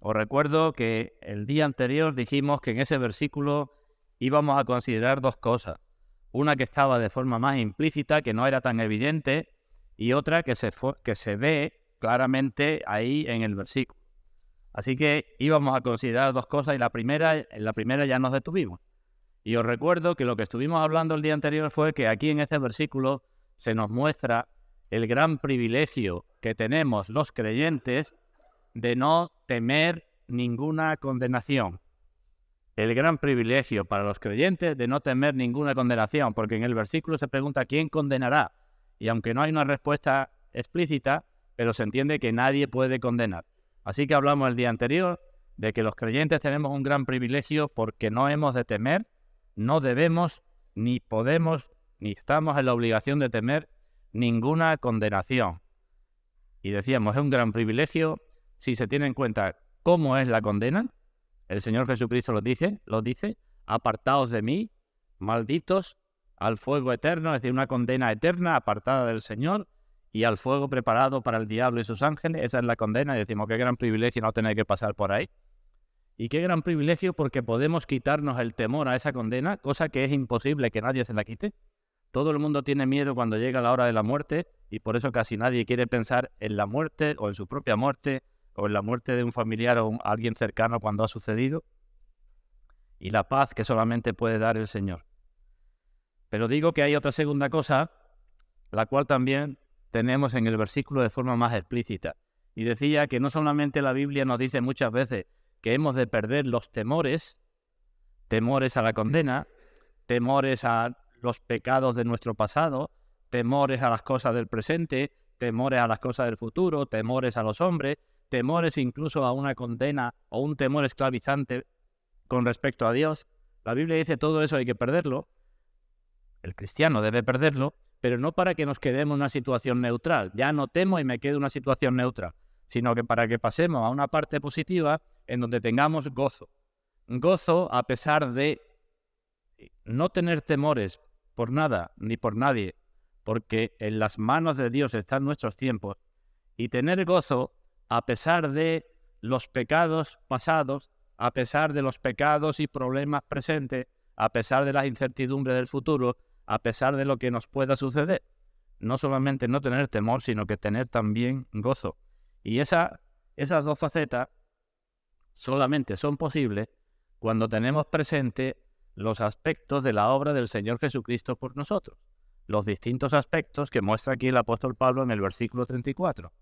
Os recuerdo que el día anterior dijimos que en ese versículo íbamos a considerar dos cosas. Una que estaba de forma más implícita, que no era tan evidente, y otra que se ve claramente ahí en el versículo. Así que íbamos a considerar dos cosas y en la primera ya nos detuvimos. Y os recuerdo que lo que estuvimos hablando el día anterior fue que aquí en este versículo se nos muestra el gran privilegio que tenemos los creyentes de no temer ninguna condenación. El gran privilegio para los creyentes de no temer ninguna condenación, porque en el versículo se pregunta ¿quién condenará? Y aunque no hay una respuesta explícita, pero se entiende que nadie puede condenar. Así que hablamos el día anterior de que los creyentes tenemos un gran privilegio porque no hemos de temer, no debemos, ni podemos, ni estamos en la obligación de temer ninguna condenación. Y decíamos, es un gran privilegio si se tiene en cuenta cómo es la condena. El Señor Jesucristo lo dice, apartaos de mí, malditos, al fuego eterno, es decir, una condena eterna apartada del Señor y al fuego preparado para el diablo y sus ángeles. Esa es la condena y decimos, qué gran privilegio no tener que pasar por ahí. Y qué gran privilegio porque podemos quitarnos el temor a esa condena, cosa que es imposible que nadie se la quite. Todo el mundo tiene miedo cuando llega la hora de la muerte y por eso casi nadie quiere pensar en la muerte o en su propia muerte o en la muerte de un familiar o alguien cercano cuando ha sucedido. Y la paz que solamente puede dar el Señor. Pero digo que hay otra segunda cosa, la cual también tenemos en el versículo de forma más explícita. Y decía que no solamente la Biblia nos dice muchas veces que hemos de perder los temores a la condena, temores a los pecados de nuestro pasado, temores a las cosas del presente, temores a las cosas del futuro, temores a los hombres, temores incluso a una condena o un temor esclavizante con respecto a Dios. La Biblia dice todo eso hay que perderlo. El cristiano debe perderlo, pero no para que nos quedemos en una situación neutral. Ya no temo y me quedo en una situación neutral, sino que para que pasemos a una parte positiva en donde tengamos gozo. Gozo a pesar de no tener temores por nada ni por nadie, porque en las manos de Dios están nuestros tiempos, y tener gozo a pesar de los pecados pasados, a pesar de los pecados y problemas presentes, a pesar de las incertidumbres del futuro, a pesar de lo que nos pueda suceder. No solamente no tener temor, sino que tener también gozo. Y esas dos facetas solamente son posibles cuando tenemos presente los aspectos de la obra del Señor Jesucristo por nosotros. Los distintos aspectos que muestra aquí el apóstol Pablo en el versículo 34.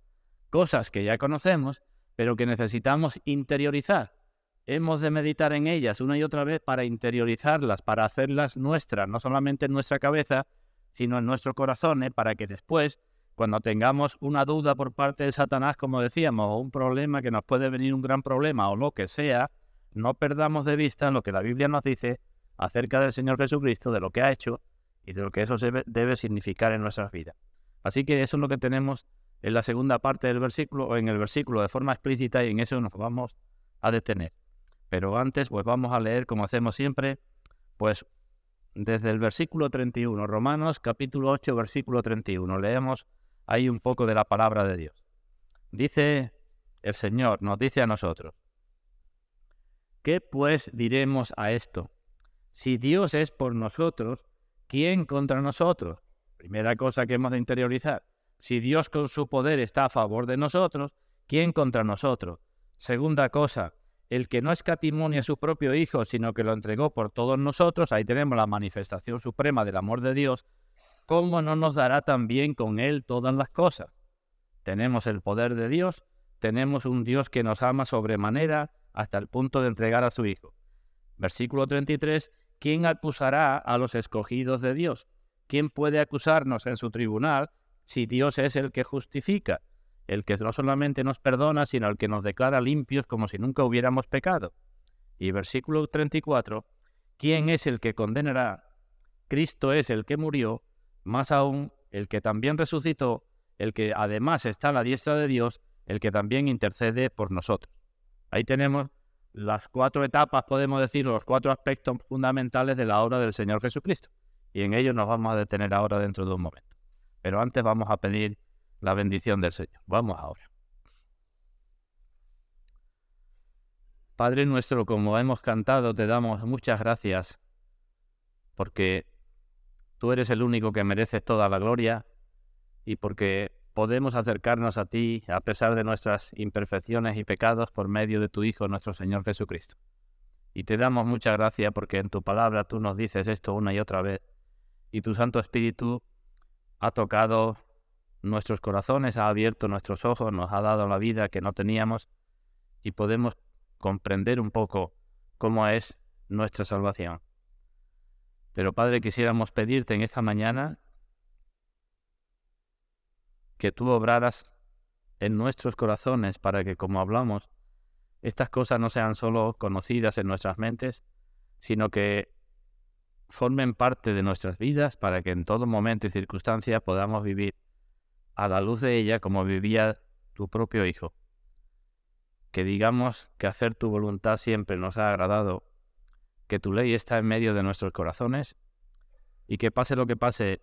Cosas que ya conocemos, pero que necesitamos interiorizar. Hemos de meditar en ellas una y otra vez para interiorizarlas, para hacerlas nuestras, no solamente en nuestra cabeza, sino en nuestros corazones, para que después, cuando tengamos una duda por parte de Satanás, como decíamos, o un problema que nos puede venir un gran problema, o lo que sea, no perdamos de vista lo que la Biblia nos dice acerca del Señor Jesucristo, de lo que ha hecho y de lo que eso debe significar en nuestras vidas. Así que eso es lo que tenemos en la segunda parte del versículo, o en el versículo de forma explícita, y en eso nos vamos a detener. Pero antes, pues vamos a leer, como hacemos siempre, pues desde el versículo 31, Romanos capítulo 8, versículo 31. Leemos ahí un poco de la palabra de Dios. Dice el Señor, nos dice a nosotros, ¿qué pues diremos a esto? Si Dios es por nosotros, ¿quién contra nosotros? Primera cosa que hemos de interiorizar. Si Dios con su poder está a favor de nosotros, ¿quién contra nosotros? Segunda cosa, el que no escatimó ni a su propio Hijo, sino que lo entregó por todos nosotros, ahí tenemos la manifestación suprema del amor de Dios, ¿cómo no nos dará también con Él todas las cosas? Tenemos el poder de Dios, tenemos un Dios que nos ama sobremanera hasta el punto de entregar a su Hijo. Versículo 33, ¿quién acusará a los escogidos de Dios? ¿Quién puede acusarnos en su tribunal si Dios es el que justifica? El que no solamente nos perdona, sino el que nos declara limpios como si nunca hubiéramos pecado. Y versículo 34, ¿quién es el que condenará? Cristo es el que murió, más aún el que también resucitó, el que además está a la diestra de Dios, el que también intercede por nosotros. Ahí tenemos las 4 etapas, podemos decir, los 4 aspectos fundamentales de la obra del Señor Jesucristo. Y en ellos nos vamos a detener ahora dentro de un momento. Pero antes vamos a pedir la bendición del Señor. Vamos ahora. Padre nuestro, como hemos cantado, te damos muchas gracias porque tú eres el único que mereces toda la gloria y porque podemos acercarnos a ti a pesar de nuestras imperfecciones y pecados por medio de tu Hijo, nuestro Señor Jesucristo. Y te damos muchas gracias porque en tu palabra tú nos dices esto una y otra vez y tu Santo Espíritu ha tocado nuestros corazones, ha abierto nuestros ojos, nos ha dado la vida que no teníamos y podemos comprender un poco cómo es nuestra salvación. Pero Padre, quisiéramos pedirte en esta mañana que tú obraras en nuestros corazones para que, como hablamos, estas cosas no sean solo conocidas en nuestras mentes, sino que formen parte de nuestras vidas para que en todo momento y circunstancia podamos vivir a la luz de ella como vivía tu propio Hijo. Que digamos que hacer tu voluntad siempre nos ha agradado, que tu ley está en medio de nuestros corazones y que pase lo que pase,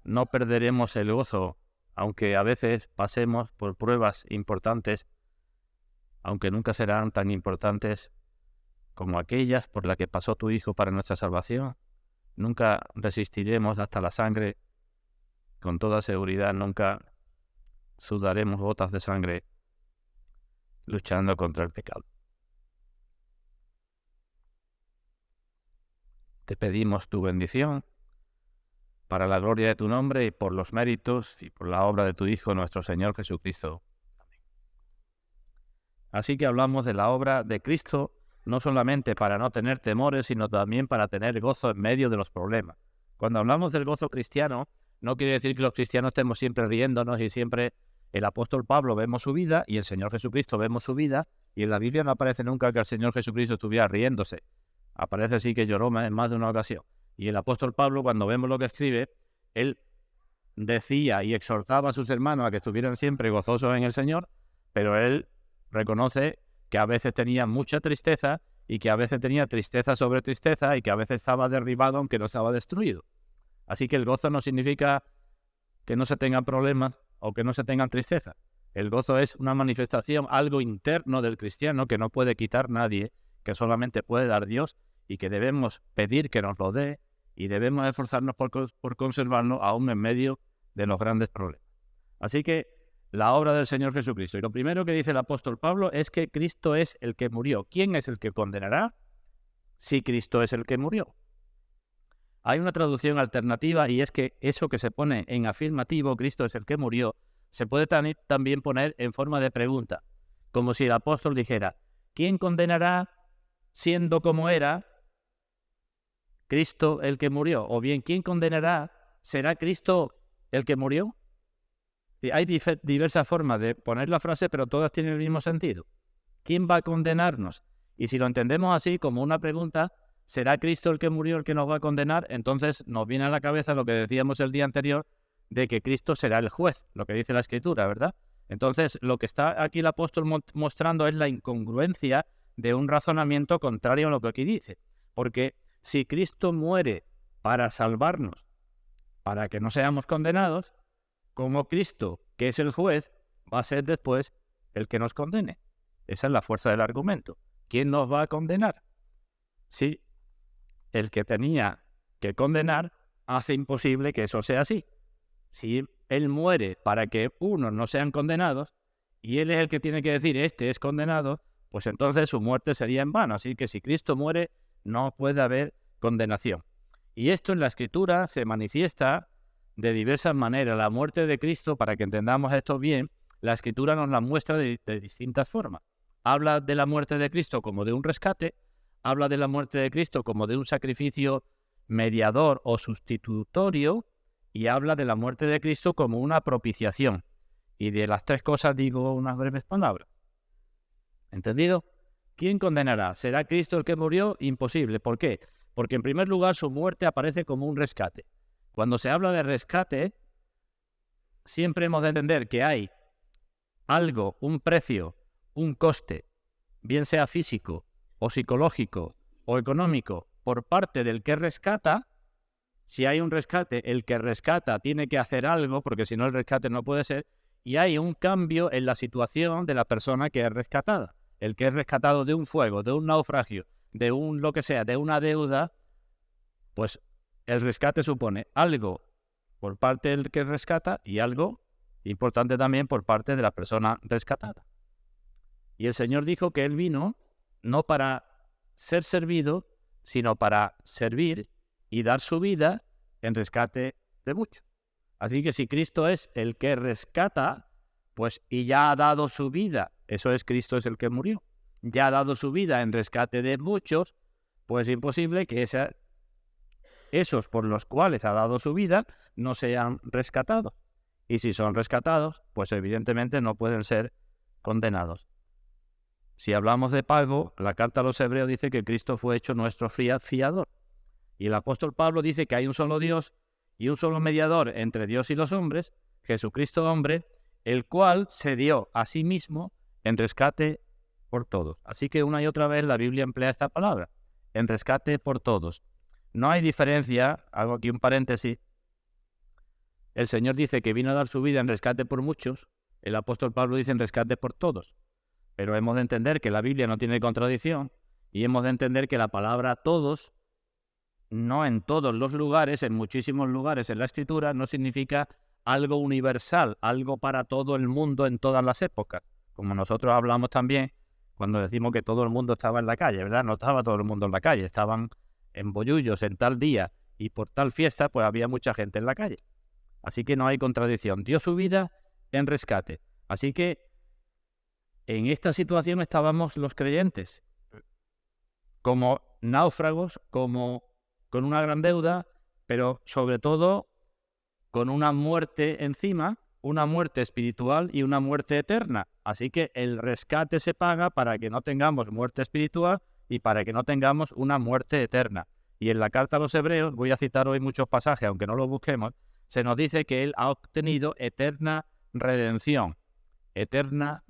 no perderemos el gozo, aunque a veces pasemos por pruebas importantes, aunque nunca serán tan importantes como aquellas por las que pasó tu Hijo para nuestra salvación. Nunca resistiremos hasta la sangre, con toda seguridad nunca sudaremos gotas de sangre luchando contra el pecado. Te pedimos tu bendición para la gloria de tu nombre y por los méritos y por la obra de tu Hijo, nuestro Señor Jesucristo. Amén. Así que hablamos de la obra de Cristo, no solamente para no tener temores, sino también para tener gozo en medio de los problemas. Cuando hablamos del gozo cristiano, no quiere decir que los cristianos estemos siempre riéndonos y siempre el apóstol Pablo vemos su vida y el Señor Jesucristo vemos su vida y en la Biblia no aparece nunca que el Señor Jesucristo estuviera riéndose. Aparece sí que lloró en más de una ocasión. Y el apóstol Pablo, cuando vemos lo que escribe, él decía y exhortaba a sus hermanos a que estuvieran siempre gozosos en el Señor, pero él reconoce que a veces tenía mucha tristeza y que a veces tenía tristeza sobre tristeza y que a veces estaba derribado aunque no estaba destruido. Así que el gozo no significa que no se tengan problemas o que no se tengan tristeza. El gozo es una manifestación, algo interno del cristiano que no puede quitar nadie, que solamente puede dar Dios y que debemos pedir que nos lo dé y debemos esforzarnos por conservarlo aún en medio de los grandes problemas. Así que la obra del Señor Jesucristo. Y lo primero que dice el apóstol Pablo es que Cristo es el que murió. ¿Quién es el que condenará? Si Cristo es el que murió. Hay una traducción alternativa y es que eso que se pone en afirmativo, Cristo es el que murió, se puede también poner en forma de pregunta, como si el apóstol dijera, ¿quién condenará siendo como era Cristo el que murió? O bien, ¿quién condenará? ¿Será Cristo el que murió? Y hay diversas formas de poner la frase, pero todas tienen el mismo sentido. ¿Quién va a condenarnos? Y si lo entendemos así, como una pregunta, ¿será Cristo el que murió el que nos va a condenar? Entonces nos viene a la cabeza lo que decíamos el día anterior, de que Cristo será el juez, lo que dice la Escritura, ¿verdad? Entonces, lo que está aquí el apóstol mostrando es la incongruencia de un razonamiento contrario a lo que aquí dice. Porque si Cristo muere para salvarnos, para que no seamos condenados, como Cristo, que es el juez, va a ser después el que nos condene. Esa es la fuerza del argumento. ¿Quién nos va a condenar? Si el que tenía que condenar hace imposible que eso sea así. Si Él muere para que unos no sean condenados, y Él es el que tiene que decir, este es condenado, pues entonces su muerte sería en vano. Así que si Cristo muere, no puede haber condenación. Y esto en la Escritura se manifiesta de diversas maneras. La muerte de Cristo, para que entendamos esto bien, la Escritura nos la muestra de distintas formas. Habla de la muerte de Cristo como de un rescate, habla de la muerte de Cristo como de un sacrificio mediador o sustitutorio, y habla de la muerte de Cristo como una propiciación. Y de las tres cosas digo unas breves palabras. ¿Entendido? ¿Quién condenará? ¿Será Cristo el que murió? Imposible. ¿Por qué? Porque en primer lugar su muerte aparece como un rescate. Cuando se habla de rescate, siempre hemos de entender que hay algo, un precio, un coste, bien sea físico o psicológico o económico, por parte del que rescata. Si hay un rescate, el que rescata tiene que hacer algo, porque si no el rescate no puede ser, y hay un cambio en la situación de la persona que es rescatada. el que es rescatado de un fuego, de un naufragio, de un lo que sea, de una deuda, pues el rescate supone algo por parte del que rescata y algo importante también por parte de la persona rescatada. Y el Señor dijo que Él vino no para ser servido, sino para servir y dar su vida en rescate de muchos. Así que si Cristo es el que rescata, pues y ya ha dado su vida, eso es, Cristo es el que murió, ya ha dado su vida en rescate de muchos, pues es imposible que esos por los cuales ha dado su vida no sean rescatados. Y si son rescatados, pues evidentemente no pueden ser condenados. Si hablamos de pago, la carta a los Hebreos dice que Cristo fue hecho nuestro fiador. Y el apóstol Pablo dice que hay un solo Dios y un solo mediador entre Dios y los hombres, Jesucristo hombre, el cual se dio a sí mismo en rescate por todos. Así que una y otra vez la Biblia emplea esta palabra, en rescate por todos. No hay diferencia, hago aquí un paréntesis. El Señor dice que vino a dar su vida en rescate por muchos, el apóstol Pablo dice en rescate por todos. Pero hemos de entender que la Biblia no tiene contradicción y hemos de entender que la palabra todos, no en todos los lugares, en muchísimos lugares en la Escritura, no significa algo universal, algo para todo el mundo en todas las épocas. Como nosotros hablamos también cuando decimos que todo el mundo estaba en la calle, ¿verdad? No estaba todo el mundo en la calle, estaban en bollullos en tal día y por tal fiesta, pues había mucha gente en la calle. Así que no hay contradicción. Dio su vida en rescate. Así que en esta situación estábamos los creyentes, como náufragos, como con una gran deuda, pero sobre todo con una muerte encima, una muerte espiritual y una muerte eterna. Así que el rescate se paga para que no tengamos muerte espiritual y para que no tengamos una muerte eterna. Y en la carta a los Hebreos, voy a citar hoy muchos pasajes, aunque no los busquemos, se nos dice que Él ha obtenido eterna redención, eterno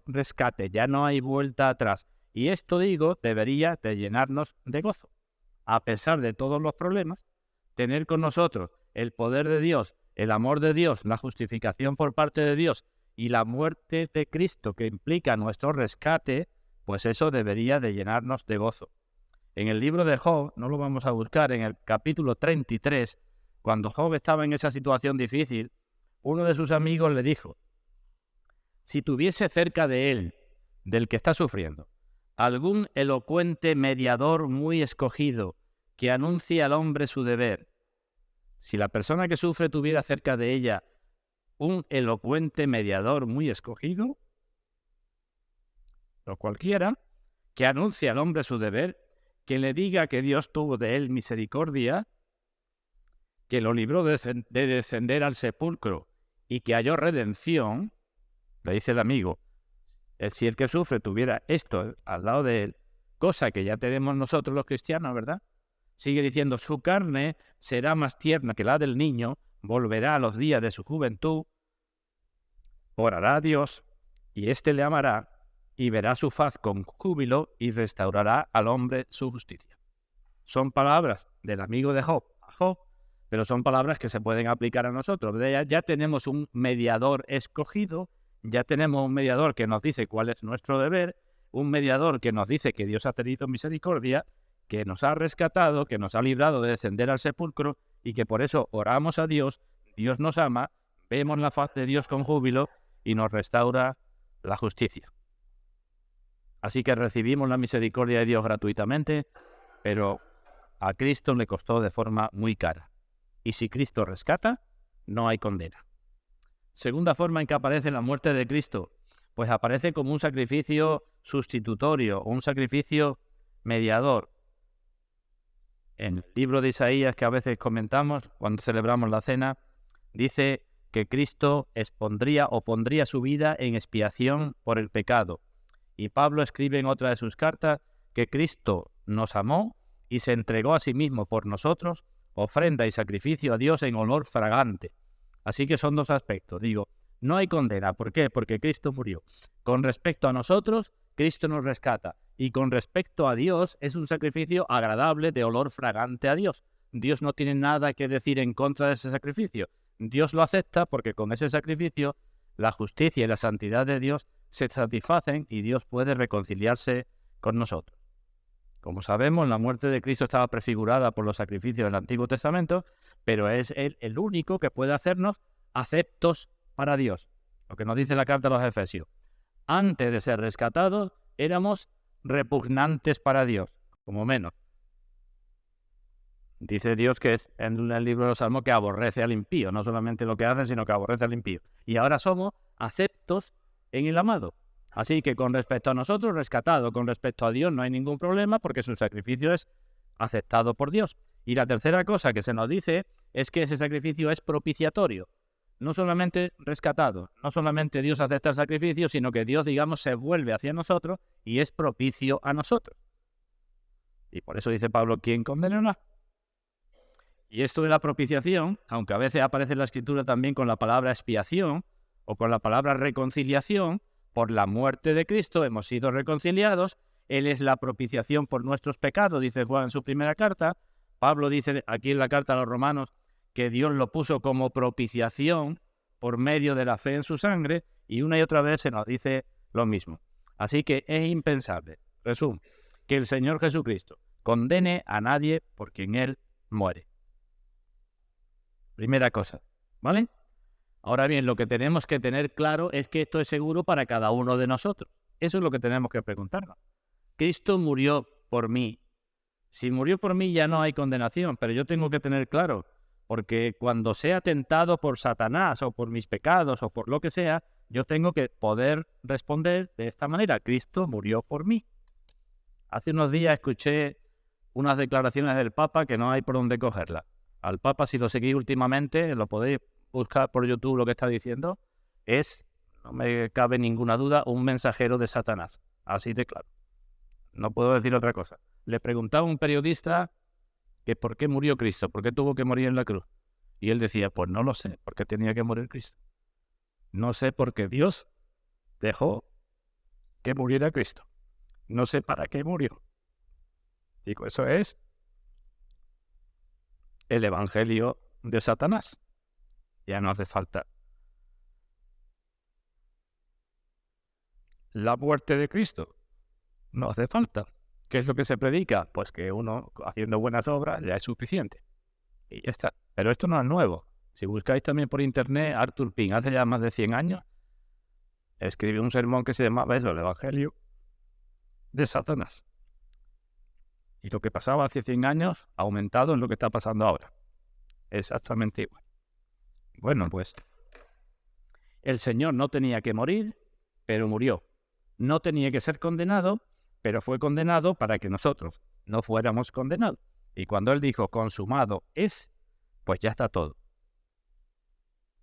rescate, ya no hay vuelta atrás. Y esto, digo, debería de llenarnos de gozo. A pesar de todos los problemas, tener con nosotros el poder de Dios, el amor de Dios, la justificación por parte de Dios y la muerte de Cristo que implica nuestro rescate, pues eso debería de llenarnos de gozo. En el libro de Job, no lo vamos a buscar, en el capítulo 33, cuando Job estaba en esa situación difícil, uno de sus amigos le dijo: si tuviese cerca de él, del que está sufriendo, algún elocuente mediador muy escogido que anuncie al hombre su deber, si la persona que sufre tuviera cerca de ella un elocuente mediador muy escogido, o cualquiera, que anuncie al hombre su deber, que le diga que Dios tuvo de él misericordia, que lo libró de descender al sepulcro y que halló redención, le dice el amigo, si el que sufre tuviera esto al lado de él, cosa que ya tenemos nosotros los cristianos, ¿verdad? Sigue diciendo, su carne será más tierna que la del niño, volverá a los días de su juventud, orará a Dios, y éste le amará, y verá su faz con júbilo, y restaurará al hombre su justicia. Son palabras del amigo de Job a Job, pero son palabras que se pueden aplicar a nosotros. Ya tenemos un mediador escogido, ya tenemos un mediador que nos dice cuál es nuestro deber, un mediador que nos dice que Dios ha tenido misericordia, que nos ha rescatado, que nos ha librado de descender al sepulcro y que por eso oramos a Dios, Dios nos ama, vemos la faz de Dios con júbilo y nos restaura la justicia. Así que recibimos la misericordia de Dios gratuitamente, pero a Cristo le costó de forma muy cara. Y si Cristo rescata, no hay condena. Segunda forma en que aparece la muerte de Cristo, pues aparece como un sacrificio sustitutorio, un sacrificio mediador. En el libro de Isaías, que a veces comentamos cuando celebramos la cena, dice que Cristo expondría o pondría su vida en expiación por el pecado. Y Pablo escribe en otra de sus cartas que Cristo nos amó y se entregó a sí mismo por nosotros, ofrenda y sacrificio a Dios en olor fragante. Así que son dos aspectos. Digo, no hay condena. ¿Por qué? Porque Cristo murió. Con respecto a nosotros, Cristo nos rescata. Y con respecto a Dios, es un sacrificio agradable de olor fragante a Dios. Dios no tiene nada que decir en contra de ese sacrificio. Dios lo acepta porque con ese sacrificio, la justicia y la santidad de Dios se satisfacen y Dios puede reconciliarse con nosotros. Como sabemos, la muerte de Cristo estaba prefigurada por los sacrificios del Antiguo Testamento, pero es Él el único que puede hacernos aceptos para Dios. Lo que nos dice la carta a los Efesios. Antes de ser rescatados, éramos repugnantes para Dios, como menos. Dice Dios que es en el libro de los Salmos que aborrece al impío, no solamente lo que hace, sino que aborrece al impío. Y ahora somos aceptos en el amado. Así que con respecto a nosotros, rescatado, con respecto a Dios no hay ningún problema porque su sacrificio es aceptado por Dios. Y la tercera cosa que se nos dice es que ese sacrificio es propiciatorio. No solamente rescatado, no solamente Dios acepta el sacrificio, sino que Dios, digamos, se vuelve hacia nosotros y es propicio a nosotros. Y por eso dice Pablo, ¿quién condenará? Y esto de la propiciación, aunque a veces aparece en la Escritura también con la palabra expiación o con la palabra reconciliación, por la muerte de Cristo hemos sido reconciliados. Él es la propiciación por nuestros pecados, dice Juan en su primera carta. Pablo dice aquí en la carta a los Romanos que Dios lo puso como propiciación por medio de la fe en su sangre, y una y otra vez se nos dice lo mismo. Así que es impensable, resumo, que el Señor Jesucristo condene a nadie por quien Él muere. Primera cosa, ¿vale? Ahora bien, lo que tenemos que tener claro es que esto es seguro para cada uno de nosotros. Eso es lo que tenemos que preguntarnos. Cristo murió por mí. Si murió por mí ya no hay condenación, pero yo tengo que tener claro, porque cuando sea tentado por Satanás o por mis pecados o por lo que sea, yo tengo que poder responder de esta manera. Cristo murió por mí. Hace unos días escuché unas declaraciones del Papa que no hay por dónde cogerlas. Al Papa, si lo seguís últimamente, lo podéis buscar por YouTube lo que está diciendo, es, no me cabe ninguna duda, un mensajero de Satanás. Así de claro. No puedo decir otra cosa. Le preguntaba a un periodista que por qué murió Cristo, por qué tuvo que morir en la cruz. Y él decía, pues no lo sé, por qué tenía que morir Cristo. No sé por qué Dios dejó que muriera Cristo. No sé para qué murió. Digo, eso es el evangelio de Satanás. Ya no hace falta. La muerte de Cristo. No hace falta. ¿Qué es lo que se predica? Pues que uno, haciendo buenas obras, ya es suficiente. Y ya está. Pero esto no es nuevo. Si buscáis también por internet, Arthur Pink, hace ya más de 100 años, escribió un sermón que se llamaba eso, el Evangelio de Satanás. Y lo que pasaba hace 100 años ha aumentado en lo que está pasando ahora. Exactamente igual. Bueno, pues el Señor no tenía que morir, pero murió. No tenía que ser condenado, pero fue condenado para que nosotros no fuéramos condenados. Y cuando Él dijo, consumado es, pues ya está todo.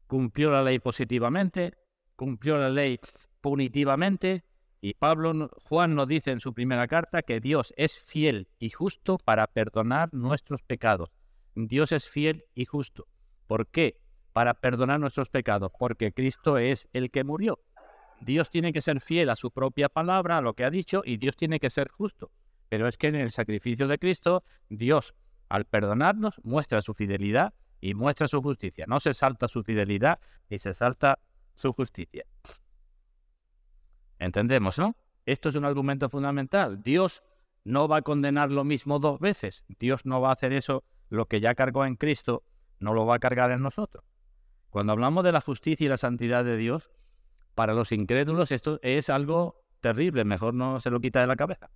Cumplió la ley positivamente, cumplió la ley punitivamente, y Juan nos dice en su primera carta que Dios es fiel y justo para perdonar nuestros pecados. Dios es fiel y justo. ¿Por qué? Para perdonar nuestros pecados, porque Cristo es el que murió. Dios tiene que ser fiel a su propia palabra, a lo que ha dicho, y Dios tiene que ser justo. Pero es que en el sacrificio de Cristo, Dios, al perdonarnos, muestra su fidelidad y muestra su justicia. No se salta su fidelidad y se salta su justicia. ¿Entendemos, no? Esto es un argumento fundamental. Dios no va a condenar lo mismo dos veces. Dios no va a hacer eso. Lo que ya cargó en Cristo no lo va a cargar en nosotros. Cuando hablamos de la justicia y la santidad de Dios, para los incrédulos esto es algo terrible. Mejor no se lo quita de la cabeza.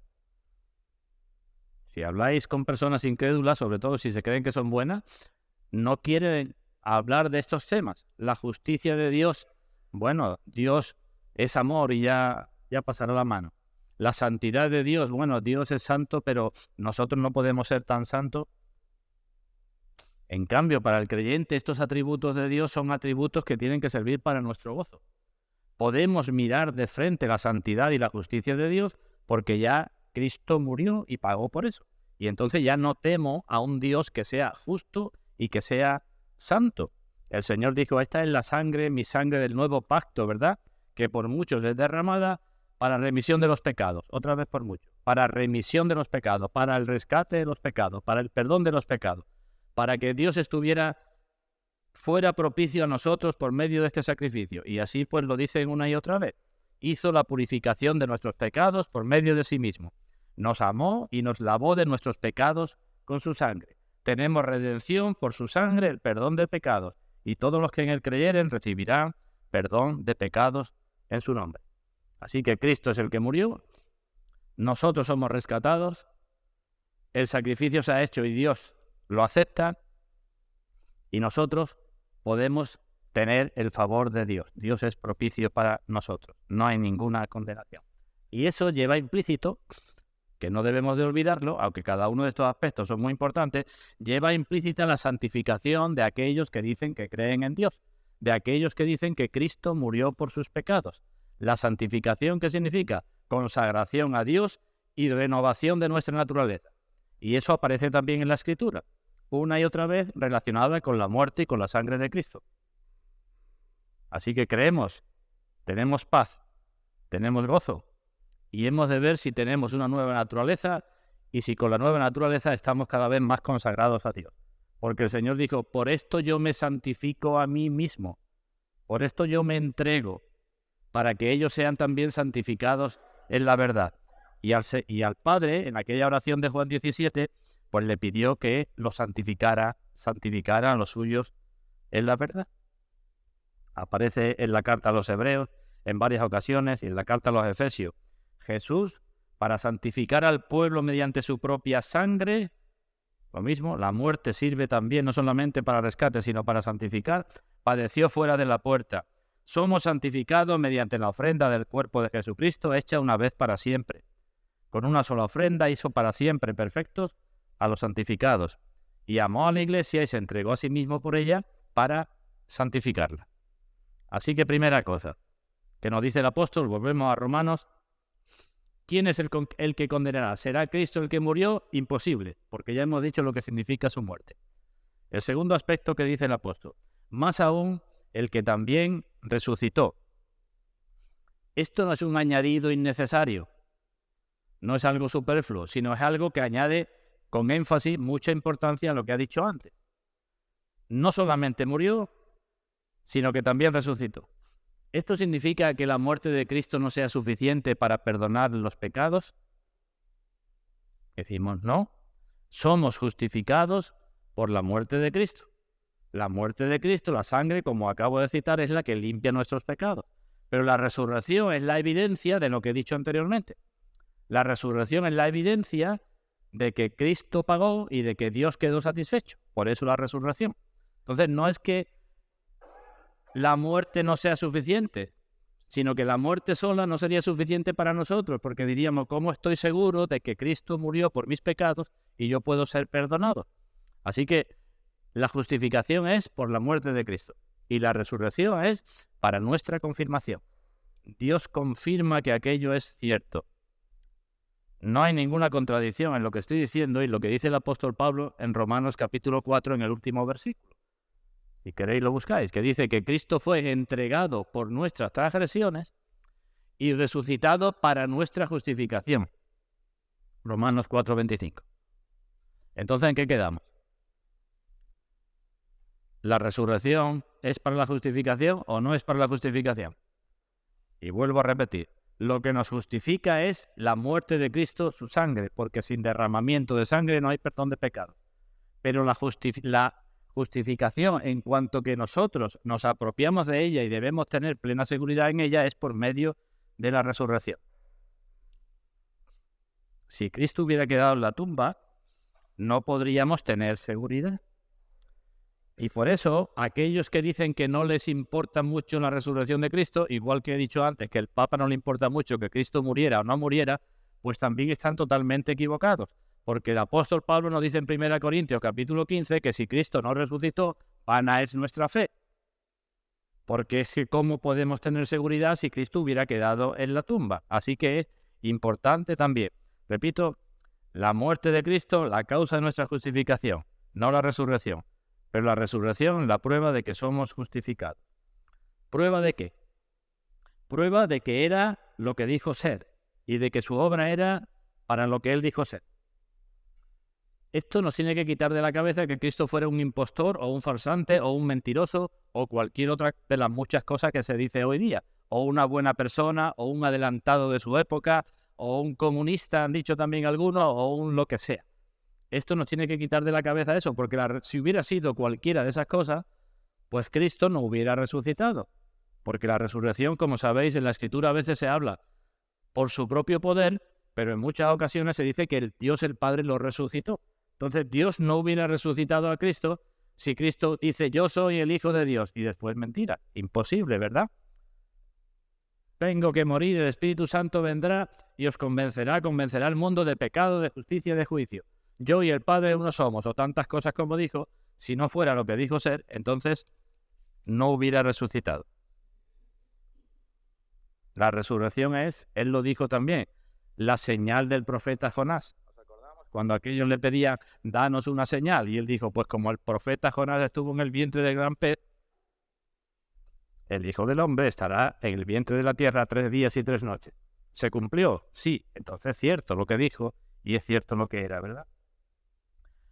Si habláis con personas incrédulas, sobre todo si se creen que son buenas, no quieren hablar de estos temas. La justicia de Dios, bueno, Dios es amor y ya pasará la mano. La santidad de Dios, bueno, Dios es santo, pero nosotros no podemos ser tan santos. En cambio, para el creyente, estos atributos de Dios son atributos que tienen que servir para nuestro gozo. Podemos mirar de frente la santidad y la justicia de Dios porque ya Cristo murió y pagó por eso. Y entonces ya no temo a un Dios que sea justo y que sea santo. El Señor dijo, esta es la sangre, mi sangre del nuevo pacto, ¿verdad? Que por muchos es derramada para remisión de los pecados. Otra vez por muchos. Para remisión de los pecados, para el rescate de los pecados, para el perdón de los pecados. Para que Dios fuera propicio a nosotros por medio de este sacrificio. Y así pues lo dicen una y otra vez. hizo la purificación de nuestros pecados por medio de sí mismo. Nos amó y nos lavó de nuestros pecados con su sangre. Tenemos redención por su sangre, el perdón de pecados, y todos los que en él creyeren recibirán perdón de pecados en su nombre. Así que Cristo es el que murió, nosotros somos rescatados, el sacrificio se ha hecho y Dios lo acepta, y nosotros podemos tener el favor de Dios. Dios es propicio para nosotros, no hay ninguna condenación. Y eso lleva implícito, que no debemos de olvidarlo, aunque cada uno de estos aspectos son muy importantes, lleva implícita la santificación de aquellos que dicen que creen en Dios, de aquellos que dicen que Cristo murió por sus pecados. La santificación, ¿qué significa? Consagración a Dios y renovación de nuestra naturaleza. Y eso aparece también en la Escritura, una y otra vez relacionada con la muerte y con la sangre de Cristo. Así que creemos, tenemos paz, tenemos gozo, y hemos de ver si tenemos una nueva naturaleza y si con la nueva naturaleza estamos cada vez más consagrados a Dios. Porque el Señor dijo, por esto yo me santifico a mí mismo, por esto yo me entrego, para que ellos sean también santificados en la verdad. Y al Padre, en aquella oración de Juan 17, pues le pidió que los santificara a los suyos en la verdad. Aparece en la carta a los Hebreos en varias ocasiones y en la carta a los Efesios. Jesús, para santificar al pueblo mediante su propia sangre, lo mismo, la muerte sirve también no solamente para rescate, sino para santificar, padeció fuera de la puerta. Somos santificados mediante la ofrenda del cuerpo de Jesucristo, hecha una vez para siempre. Con una sola ofrenda hizo para siempre perfectos a los santificados, y amó a la Iglesia y se entregó a sí mismo por ella para santificarla. Así que primera cosa que nos dice el apóstol, volvemos a Romanos, ¿quién es el que condenará? ¿Será Cristo el que murió? Imposible, porque ya hemos dicho lo que significa su muerte. El segundo aspecto que dice el apóstol, más aún el que también resucitó. Esto no es un añadido innecesario, no es algo superfluo, sino es algo que añade con énfasis mucha importancia a lo que ha dicho antes. No solamente murió, sino que también resucitó. ¿Esto significa que la muerte de Cristo no sea suficiente para perdonar los pecados? Decimos no. Somos justificados por la muerte de Cristo. La muerte de Cristo, la sangre, como acabo de citar, es la que limpia nuestros pecados. Pero la resurrección es la evidencia de lo que he dicho anteriormente. La resurrección es la evidencia de que Cristo pagó y de que Dios quedó satisfecho. Por eso la resurrección. Entonces no es que la muerte no sea suficiente, sino que la muerte sola no sería suficiente para nosotros, porque diríamos, ¿cómo estoy seguro de que Cristo murió por mis pecados y yo puedo ser perdonado? Así que la justificación es por la muerte de Cristo y la resurrección es para nuestra confirmación. Dios confirma que aquello es cierto. No hay ninguna contradicción en lo que estoy diciendo y lo que dice el apóstol Pablo en Romanos capítulo 4 en el último versículo. Si queréis lo buscáis, que dice que Cristo fue entregado por nuestras transgresiones y resucitado para nuestra justificación. Romanos 4:25. Entonces, ¿en qué quedamos? ¿La resurrección es para la justificación o no es para la justificación? Y vuelvo a repetir, lo que nos justifica es la muerte de Cristo, su sangre, porque sin derramamiento de sangre no hay perdón de pecado. Pero la justificación, en cuanto que nosotros nos apropiamos de ella y debemos tener plena seguridad en ella, es por medio de la resurrección. Si Cristo hubiera quedado en la tumba, no podríamos tener seguridad. Y por eso, aquellos que dicen que no les importa mucho la resurrección de Cristo, igual que he dicho antes, que el Papa no le importa mucho que Cristo muriera o no muriera, pues también están totalmente equivocados. Porque el apóstol Pablo nos dice en 1 Corintios capítulo 15 que si Cristo no resucitó, vana es nuestra fe. Porque es que ¿cómo podemos tener seguridad si Cristo hubiera quedado en la tumba? Así que es importante también, repito, la muerte de Cristo, la causa de nuestra justificación, no la resurrección. Pero la resurrección es la prueba de que somos justificados. ¿Prueba de qué? Prueba de que era lo que dijo ser y de que su obra era para lo que él dijo ser. Esto nos tiene que quitar de la cabeza que Cristo fuera un impostor o un farsante o un mentiroso o cualquier otra de las muchas cosas que se dice hoy día. o una buena persona, o un adelantado de su época, o un comunista, han dicho también algunos, o un lo que sea. Esto nos tiene que quitar de la cabeza eso, porque si hubiera sido cualquiera de esas cosas, pues Cristo no hubiera resucitado. Porque la resurrección, como sabéis, en la Escritura a veces se habla por su propio poder, pero en muchas ocasiones se dice que Dios el Padre lo resucitó. Entonces Dios no hubiera resucitado a Cristo si Cristo dice yo soy el Hijo de Dios y después mentira. Imposible, ¿verdad? Tengo que morir, el Espíritu Santo vendrá y os convencerá al mundo de pecado, de justicia y de juicio. Yo y el Padre uno somos, o tantas cosas como dijo. Si no fuera lo que dijo ser, entonces no hubiera resucitado. La resurrección es, él lo dijo también, la señal del profeta Jonás. ¿Nos acordamos? Cuando aquellos le pedían, danos una señal, y él dijo, pues como el profeta Jonás estuvo en el vientre del gran pez, el Hijo del Hombre estará en el vientre de la tierra 3 días y 3 noches. ¿Se cumplió? Sí. Entonces es cierto lo que dijo y es cierto lo que era, ¿verdad?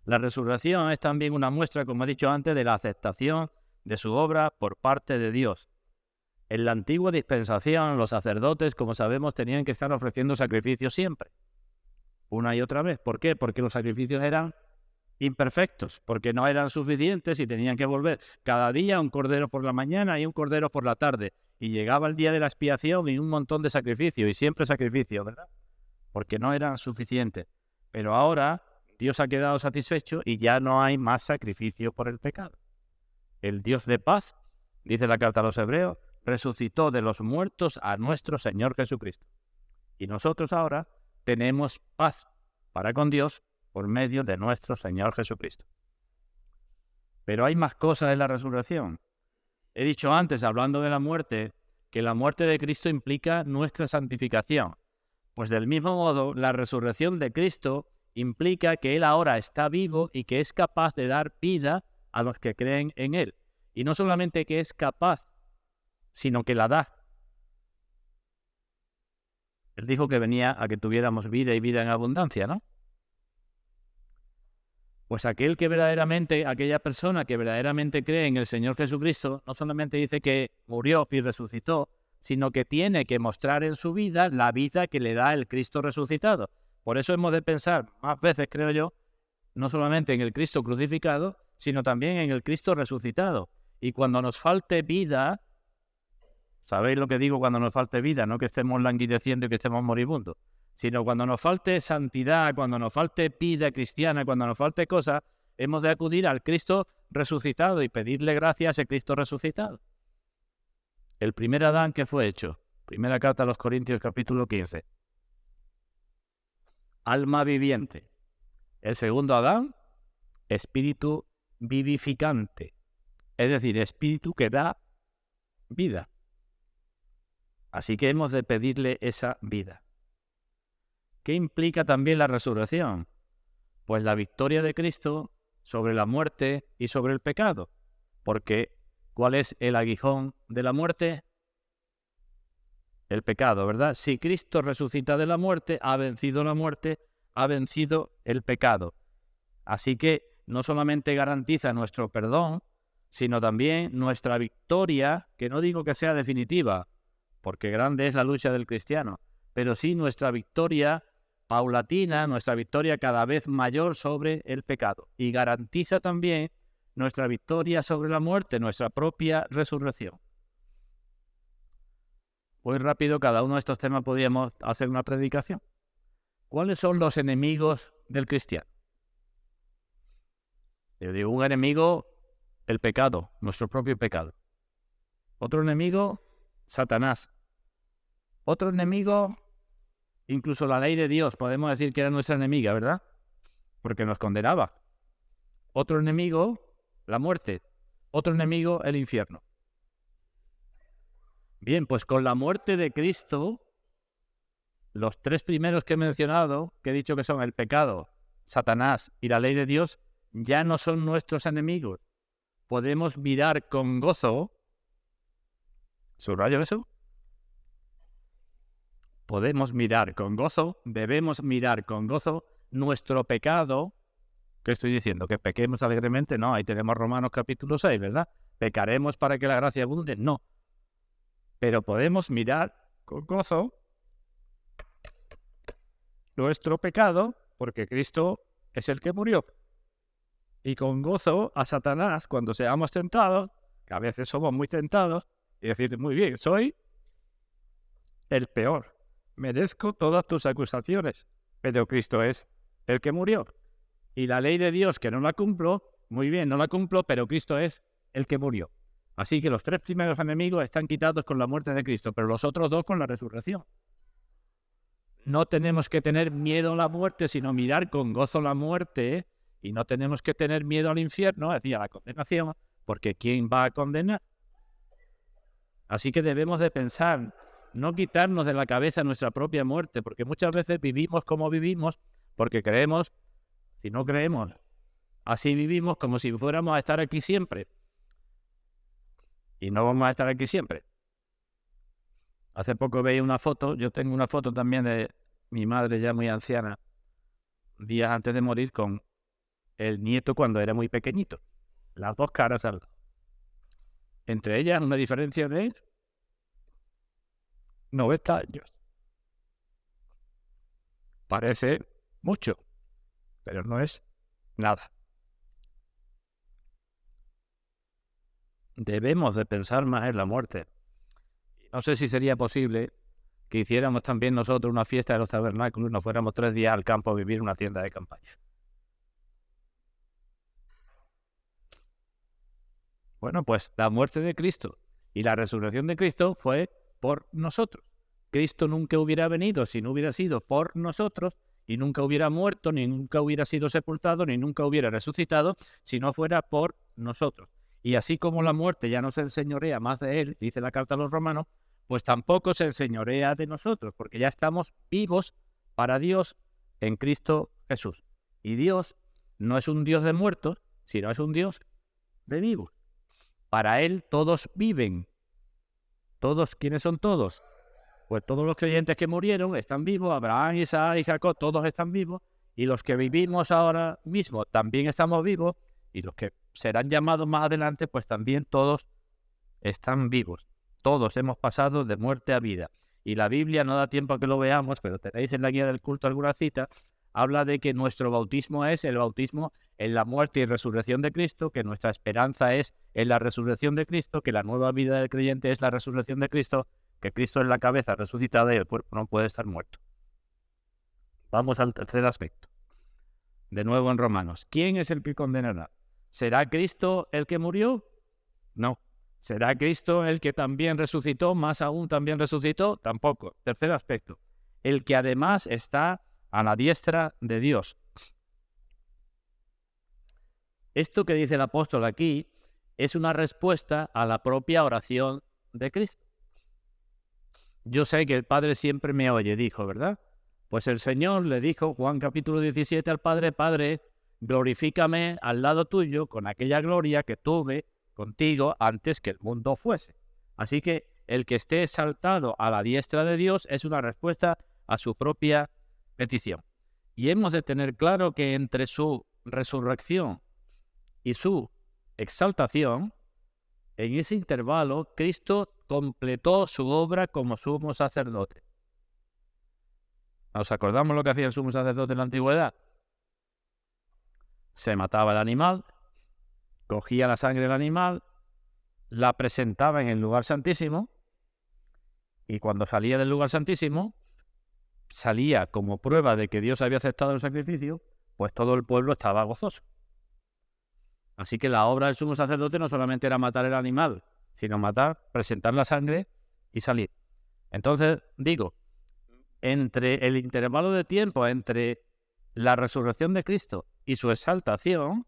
La resurrección es también una muestra, como he dicho antes, de la aceptación de su obra por parte de Dios. En la antigua dispensación, los sacerdotes, como sabemos, tenían que estar ofreciendo sacrificios siempre, una y otra vez. ¿Por qué? Porque los sacrificios eran imperfectos, porque no eran suficientes y tenían que volver cada día un cordero por la mañana y un cordero por la tarde. Y llegaba el día de la expiación y un montón de sacrificios, y siempre sacrificios, ¿verdad? Porque no eran suficientes. Pero ahora Dios ha quedado satisfecho y ya no hay más sacrificio por el pecado. El Dios de paz, dice la carta a los Hebreos, resucitó de los muertos a nuestro Señor Jesucristo. Y nosotros ahora tenemos paz para con Dios por medio de nuestro Señor Jesucristo. Pero hay más cosas en la resurrección. He dicho antes, hablando de la muerte, que la muerte de Cristo implica nuestra santificación. Pues del mismo modo, la resurrección de Cristo implica que Él ahora está vivo y que es capaz de dar vida a los que creen en Él. Y no solamente que es capaz, sino que la da. Él dijo que venía a que tuviéramos vida y vida en abundancia, ¿no? Pues aquella persona que verdaderamente cree en el Señor Jesucristo, no solamente dice que murió y resucitó, sino que tiene que mostrar en su vida la vida que le da el Cristo resucitado. Por eso hemos de pensar más veces, creo yo, no solamente en el Cristo crucificado, sino también en el Cristo resucitado. Y cuando nos falte vida, ¿sabéis lo que digo cuando nos falte vida? No que estemos languideciendo y que estemos moribundos, sino cuando nos falte santidad, cuando nos falte vida cristiana, cuando nos falte cosas, hemos de acudir al Cristo resucitado y pedirle gracias a ese Cristo resucitado. El primer Adán que fue hecho, primera carta a los Corintios capítulo 15, alma viviente. El segundo Adán, espíritu vivificante, es decir, espíritu que da vida. Así que hemos de pedirle esa vida. ¿Qué implica también la resurrección? Pues la victoria de Cristo sobre la muerte y sobre el pecado. Porque, ¿cuál es el aguijón de la muerte? El pecado, ¿verdad? Si Cristo resucita de la muerte, ha vencido la muerte, ha vencido el pecado. Así que no solamente garantiza nuestro perdón, sino también nuestra victoria, que no digo que sea definitiva, porque grande es la lucha del cristiano, pero sí nuestra victoria paulatina, nuestra victoria cada vez mayor sobre el pecado. Y garantiza también nuestra victoria sobre la muerte, nuestra propia resurrección. Muy rápido, cada uno de estos temas podríamos hacer una predicación. ¿Cuáles son los enemigos del cristiano? Yo digo, un enemigo, el pecado, nuestro propio pecado. Otro enemigo, Satanás. Otro enemigo, incluso la ley de Dios, podemos decir que era nuestra enemiga, ¿verdad? Porque nos condenaba. Otro enemigo, la muerte. Otro enemigo, el infierno. Bien, pues con la muerte de Cristo, los tres primeros que he mencionado, que he dicho que son el pecado, Satanás y la ley de Dios, ya no son nuestros enemigos. Podemos mirar con gozo, ¿subrayo eso? Podemos mirar con gozo, debemos mirar con gozo nuestro pecado. ¿Qué estoy diciendo? ¿Que pequemos alegremente? No, ahí tenemos Romanos capítulo 6, ¿verdad? ¿Pecaremos para que la gracia abunde? No. pero podemos mirar con gozo nuestro pecado, porque Cristo es el que murió. Y con gozo a Satanás, cuando seamos tentados, que a veces somos muy tentados, y decir, muy bien, soy el peor, merezco todas tus acusaciones, pero Cristo es el que murió. Y la ley de Dios, que no la cumplo, muy bien, no la cumplo, pero Cristo es el que murió. Así que los 3 primeros enemigos están quitados con la muerte de Cristo, pero los otros 2 con la resurrección. No tenemos que tener miedo a la muerte, sino mirar con gozo la muerte, y no tenemos que tener miedo al infierno, es decir, a la condenación, porque ¿quién va a condenar? Así que debemos de pensar, no quitarnos de la cabeza nuestra propia muerte, porque muchas veces vivimos como vivimos, porque creemos, si no creemos, así vivimos como si fuéramos a estar aquí siempre. Y no vamos a estar aquí siempre. Hace poco veía una foto, yo tengo una foto también de mi madre ya muy anciana, días antes de morir, con el nieto cuando era muy pequeñito. Las 2 caras al lado. Entre ellas una diferencia de 90 años. Parece mucho, pero no es nada. Debemos de pensar más en la muerte. No sé si sería posible que hiciéramos también nosotros una fiesta de los tabernáculos y nos fuéramos 3 días al campo a vivir una tienda de campaña. Bueno, pues la muerte de Cristo y la resurrección de Cristo fue por nosotros. Cristo nunca hubiera venido si no hubiera sido por nosotros, y nunca hubiera muerto, ni nunca hubiera sido sepultado, ni nunca hubiera resucitado si no fuera por nosotros. Y así como la muerte ya no se enseñorea más de él, dice la carta a los romanos, pues tampoco se enseñorea de nosotros, porque ya estamos vivos para Dios en Cristo Jesús. Y Dios no es un Dios de muertos, sino es un Dios de vivos. Para él todos viven. ¿Todos? ¿Quiénes son todos? Pues todos los creyentes que murieron están vivos, Abraham, Isaac y Jacob, todos están vivos, y los que vivimos ahora mismo también estamos vivos, y los que serán llamados más adelante, pues también todos están vivos. Todos hemos pasado de muerte a vida. Y la Biblia, no da tiempo a que lo veamos, pero tenéis en la guía del culto alguna cita, habla de que nuestro bautismo es el bautismo en la muerte y resurrección de Cristo, que nuestra esperanza es en la resurrección de Cristo, que la nueva vida del creyente es la resurrección de Cristo, que Cristo es la cabeza resucitada y el cuerpo no puede estar muerto. Vamos al tercer aspecto. De nuevo en Romanos. ¿Quién es el que condenará? ¿Será Cristo el que murió? No. ¿Será Cristo el que también resucitó? Más aún también resucitó. Tampoco. Tercer aspecto. El que además está a la diestra de Dios. Esto que dice el apóstol aquí es una respuesta a la propia oración de Cristo. Yo sé que el Padre siempre me oye, dijo, ¿verdad? Pues el Señor le dijo, Juan capítulo 17 al Padre, Padre, glorifícame al lado tuyo con aquella gloria que tuve contigo antes que el mundo fuese. Así que el que esté exaltado a la diestra de Dios es una respuesta a su propia petición. Y hemos de tener claro que entre su resurrección y su exaltación, en ese intervalo, Cristo completó su obra como sumo sacerdote. ¿Nos acordamos lo que hacía el sumo sacerdote en la antigüedad? Se mataba el animal, cogía la sangre del animal, la presentaba en el lugar santísimo, y cuando salía del lugar santísimo, salía como prueba de que Dios había aceptado el sacrificio, pues todo el pueblo estaba gozoso. Así que la obra del sumo sacerdote no solamente era matar el animal, sino matar, presentar la sangre y salir. Entonces, digo, entre el intervalo de tiempo entre la resurrección de Cristo y su exaltación,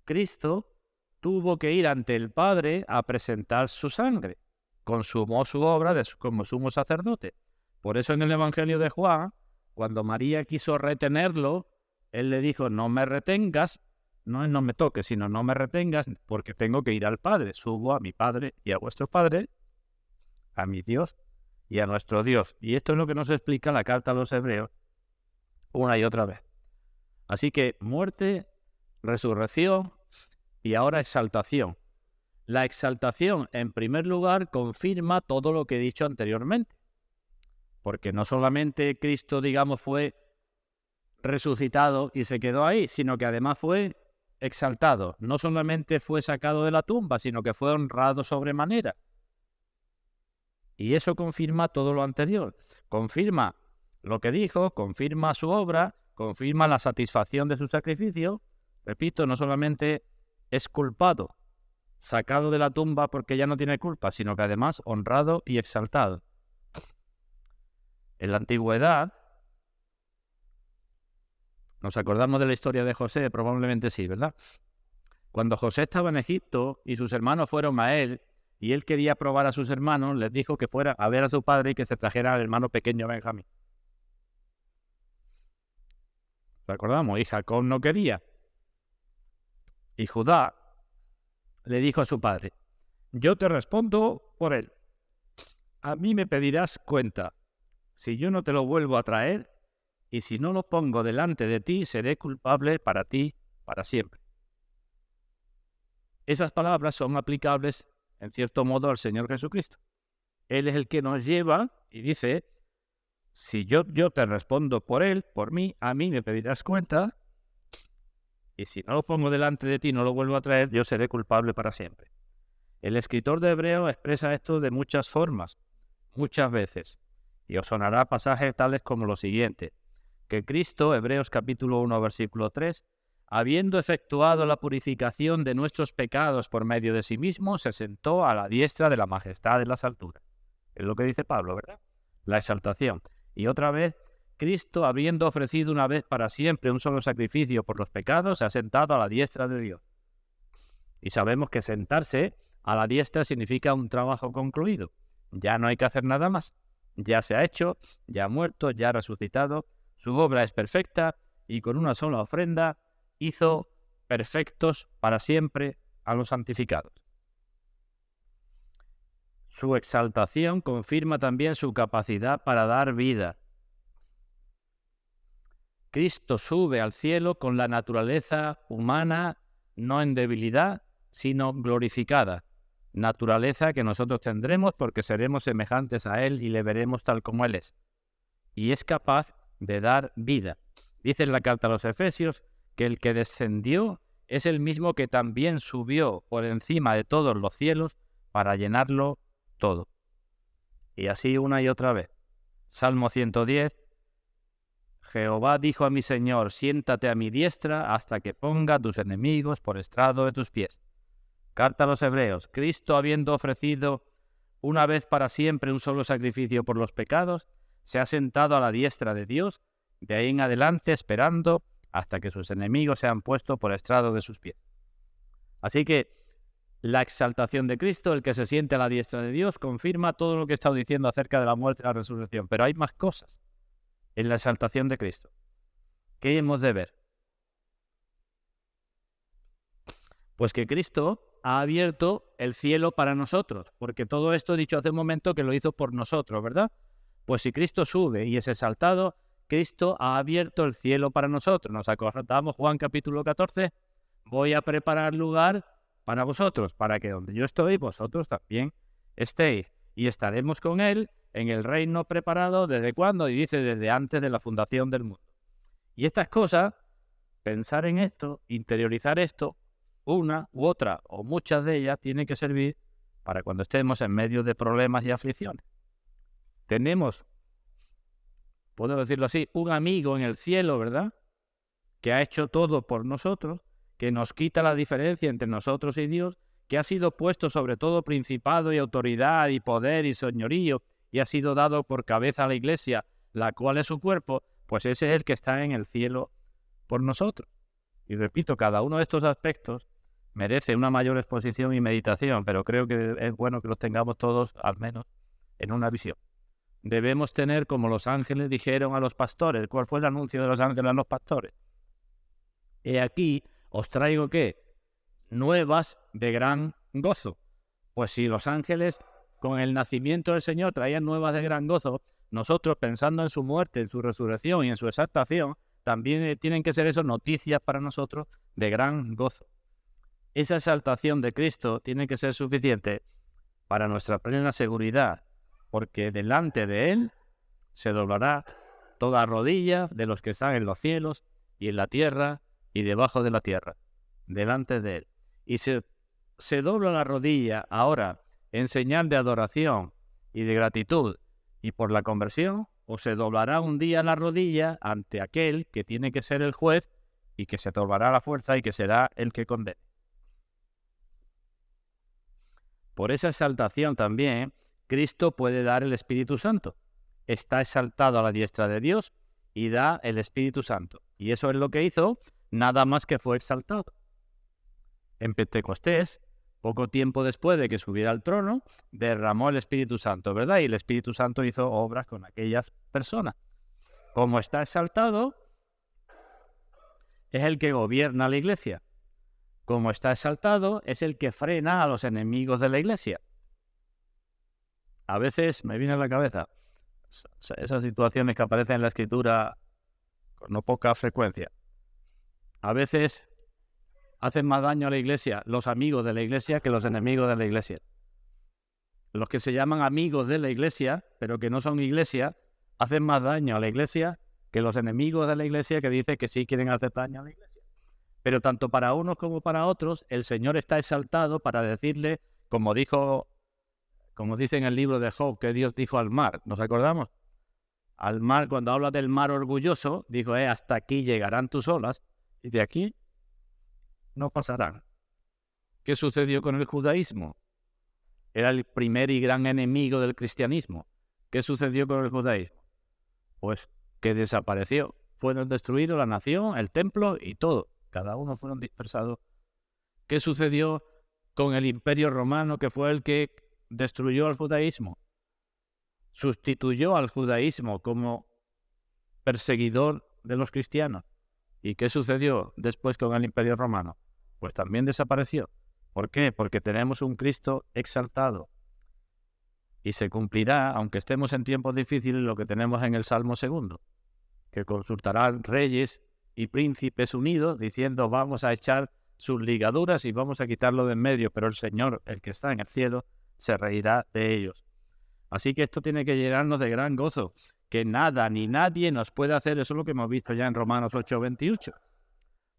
Cristo tuvo que ir ante el Padre a presentar su sangre. Consumó su obra como sumo sacerdote. Por eso en el Evangelio de Juan, cuando María quiso retenerlo, él le dijo, no me retengas, no es no me toques, sino no me retengas, porque tengo que ir al Padre. Subo a mi Padre y a vuestro Padre, a mi Dios y a nuestro Dios. Y esto es lo que nos explica la carta a los Hebreos una y otra vez. Así que muerte, resurrección y ahora exaltación. La exaltación, en primer lugar, confirma todo lo que he dicho anteriormente. Porque no solamente Cristo, digamos, fue resucitado y se quedó ahí, sino que además fue exaltado. No solamente fue sacado de la tumba, sino que fue honrado sobremanera. Y eso confirma todo lo anterior. Confirma lo que dijo, confirma su obra, confirma la satisfacción de su sacrificio. Repito, no solamente es culpado, sacado de la tumba porque ya no tiene culpa, sino que además honrado y exaltado. En la antigüedad, ¿nos acordamos de la historia de José? Probablemente sí, ¿verdad? Cuando José estaba en Egipto y sus hermanos fueron a él, y él quería probar a sus hermanos, les dijo que fuera a ver a su padre y que se trajera al hermano pequeño Benjamín. ¿Lo acordamos? Y Jacob no quería. Y Judá le dijo a su padre: yo te respondo por él. A mí me pedirás cuenta. Si yo no te lo vuelvo a traer, y si no lo pongo delante de ti, seré culpable para ti para siempre. Esas palabras son aplicables, en cierto modo, al Señor Jesucristo. Él es el que nos lleva y dice: si yo te respondo por él, por mí, a mí me pedirás cuenta, y si no lo pongo delante de ti, no lo vuelvo a traer, yo seré culpable para siempre. El escritor de Hebreos expresa esto de muchas formas, muchas veces, y os sonará pasajes tales como lo siguiente: que Cristo, Hebreos capítulo 1, versículo 3, habiendo efectuado la purificación de nuestros pecados por medio de sí mismo, se sentó a la diestra de la majestad de las alturas. Es lo que dice Pablo, ¿verdad? La exaltación. Y otra vez, Cristo, habiendo ofrecido una vez para siempre un solo sacrificio por los pecados, se ha sentado a la diestra de Dios. Y sabemos que sentarse a la diestra significa un trabajo concluido. Ya no hay que hacer nada más. Ya se ha hecho, ya ha muerto, ya ha resucitado. Su obra es perfecta y con una sola ofrenda hizo perfectos para siempre a los santificados. Su exaltación confirma también su capacidad para dar vida. Cristo sube al cielo con la naturaleza humana, no en debilidad, sino glorificada. Naturaleza que nosotros tendremos porque seremos semejantes a Él y le veremos tal como Él es. Y es capaz de dar vida. Dice en la carta a los Efesios que el que descendió es el mismo que también subió por encima de todos los cielos para llenarlo todo. Y así una y otra vez. Salmo 110. Jehová dijo a mi Señor: siéntate a mi diestra hasta que ponga a tus enemigos por estrado de tus pies. Carta a los Hebreos. Cristo, habiendo ofrecido una vez para siempre un solo sacrificio por los pecados, se ha sentado a la diestra de Dios, de ahí en adelante esperando hasta que sus enemigos sean puestos por estrado de sus pies. Así que la exaltación de Cristo, el que se siente a la diestra de Dios, confirma todo lo que he estado diciendo acerca de la muerte y la resurrección. Pero hay más cosas en la exaltación de Cristo. ¿Qué hemos de ver? Pues que Cristo ha abierto el cielo para nosotros, porque todo esto he dicho hace un momento que lo hizo por nosotros, ¿verdad? Pues si Cristo sube y es exaltado, Cristo ha abierto el cielo para nosotros. Nos acordamos Juan capítulo 14, voy a preparar lugar para vosotros, para que donde yo estoy, vosotros también estéis. Y estaremos con Él en el reino preparado, ¿desde cuándo? Y dice, desde antes de la fundación del mundo. Y estas cosas, pensar en esto, interiorizar esto, una u otra o muchas de ellas tienen que servir para cuando estemos en medio de problemas y aflicciones. Tenemos, puedo decirlo así, un amigo en el cielo, ¿verdad?, que ha hecho todo por nosotros, que nos quita la diferencia entre nosotros y Dios, que ha sido puesto sobre todo principado y autoridad y poder y señorío, y ha sido dado por cabeza a la iglesia, la cual es su cuerpo. Pues ese es el que está en el cielo por nosotros. Y repito, cada uno de estos aspectos merece una mayor exposición y meditación, pero creo que es bueno que los tengamos todos, al menos, en una visión. Debemos tener, como los ángeles dijeron a los pastores. ¿Cuál fue el anuncio de los ángeles a los pastores? He aquí, os traigo, ¿qué? Nuevas de gran gozo. Pues si los ángeles, con el nacimiento del Señor, traían nuevas de gran gozo, nosotros, pensando en su muerte, en su resurrección y en su exaltación, también tienen que ser eso noticias para nosotros de gran gozo. esa exaltación de Cristo tiene que ser suficiente para nuestra plena seguridad, porque delante de Él se doblará toda rodilla de los que están en los cielos y en la tierra y debajo de la tierra, delante de Él. Y se dobla la rodilla ahora en señal de adoración y de gratitud y por la conversión, o se doblará un día la rodilla ante aquel que tiene que ser el juez y que se doblará la fuerza y que será el que condene. Por esa exaltación también, Cristo puede dar el Espíritu Santo. Está exaltado a la diestra de Dios y da el Espíritu Santo. Y eso es lo que hizo, nada más que fue exaltado. En Pentecostés, poco tiempo después de que subiera al trono, derramó el Espíritu Santo, ¿verdad? Y el Espíritu Santo hizo obras con aquellas personas. Como está exaltado, es el que gobierna la iglesia. Como está exaltado, es el que frena a los enemigos de la iglesia. A veces me viene a la cabeza esas situaciones que aparecen en la Escritura con no poca frecuencia. A veces hacen más daño a la iglesia los amigos de la iglesia que los enemigos de la iglesia. Los que se llaman amigos de la iglesia, pero que no son iglesia, hacen más daño a la iglesia que los enemigos de la iglesia que dicen que sí quieren hacer daño a la iglesia. Pero tanto para unos como para otros, el Señor está exaltado para decirle, como dice en el libro de Job, que Dios dijo al mar, ¿nos acordamos? Al mar, cuando habla del mar orgulloso, dijo, hasta aquí llegarán tus olas, y de aquí no pasarán. ¿Qué sucedió con el judaísmo? Era el primer y gran enemigo del cristianismo. ¿Qué sucedió con el judaísmo? Pues que desapareció. Fueron destruidos la nación, el templo y todo. Cada uno fueron dispersados. ¿Qué sucedió con el Imperio Romano, que fue el que destruyó al judaísmo? Sustituyó al judaísmo como perseguidor de los cristianos. ¿Y qué sucedió después con el Imperio Romano? Pues también desapareció. ¿Por qué? Porque tenemos un Cristo exaltado. Y se cumplirá, aunque estemos en tiempos difíciles, lo que tenemos en el Salmo 2, que consultarán reyes y príncipes unidos, diciendo, vamos a echar sus ligaduras y vamos a quitarlo de en medio, pero el Señor, el que está en el cielo, se reirá de ellos. Así que esto tiene que llenarnos de gran gozo, que nada ni nadie nos puede hacer, eso es lo que hemos visto ya en Romanos 8:28.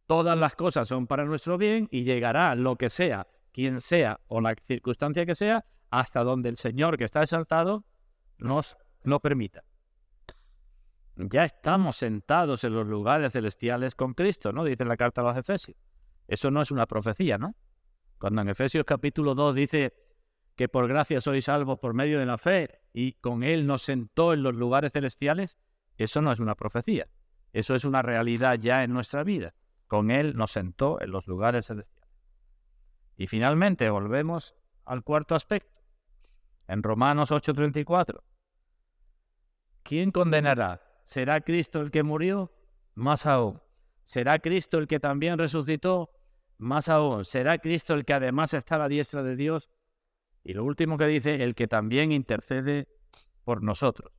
Todas las cosas son para nuestro bien y llegará lo que sea, quien sea o la circunstancia que sea, hasta donde el Señor que está exaltado nos lo permita. Ya estamos sentados en los lugares celestiales con Cristo, ¿no? Dice la carta a los Efesios. Eso no es una profecía, ¿no? Cuando en Efesios capítulo 2 dice que por gracia sois salvos por medio de la fe y con Él nos sentó en los lugares celestiales, eso no es una profecía. Eso es una realidad ya en nuestra vida. Con Él nos sentó en los lugares celestiales. Y finalmente volvemos al cuarto aspecto. En Romanos 8:34. ¿Quién condenará? ¿Será Cristo el que murió? Más aún. ¿Será Cristo el que también resucitó? Más aún. ¿Será Cristo el que además está a la diestra de Dios? Y lo último que dice, el que también intercede por nosotros.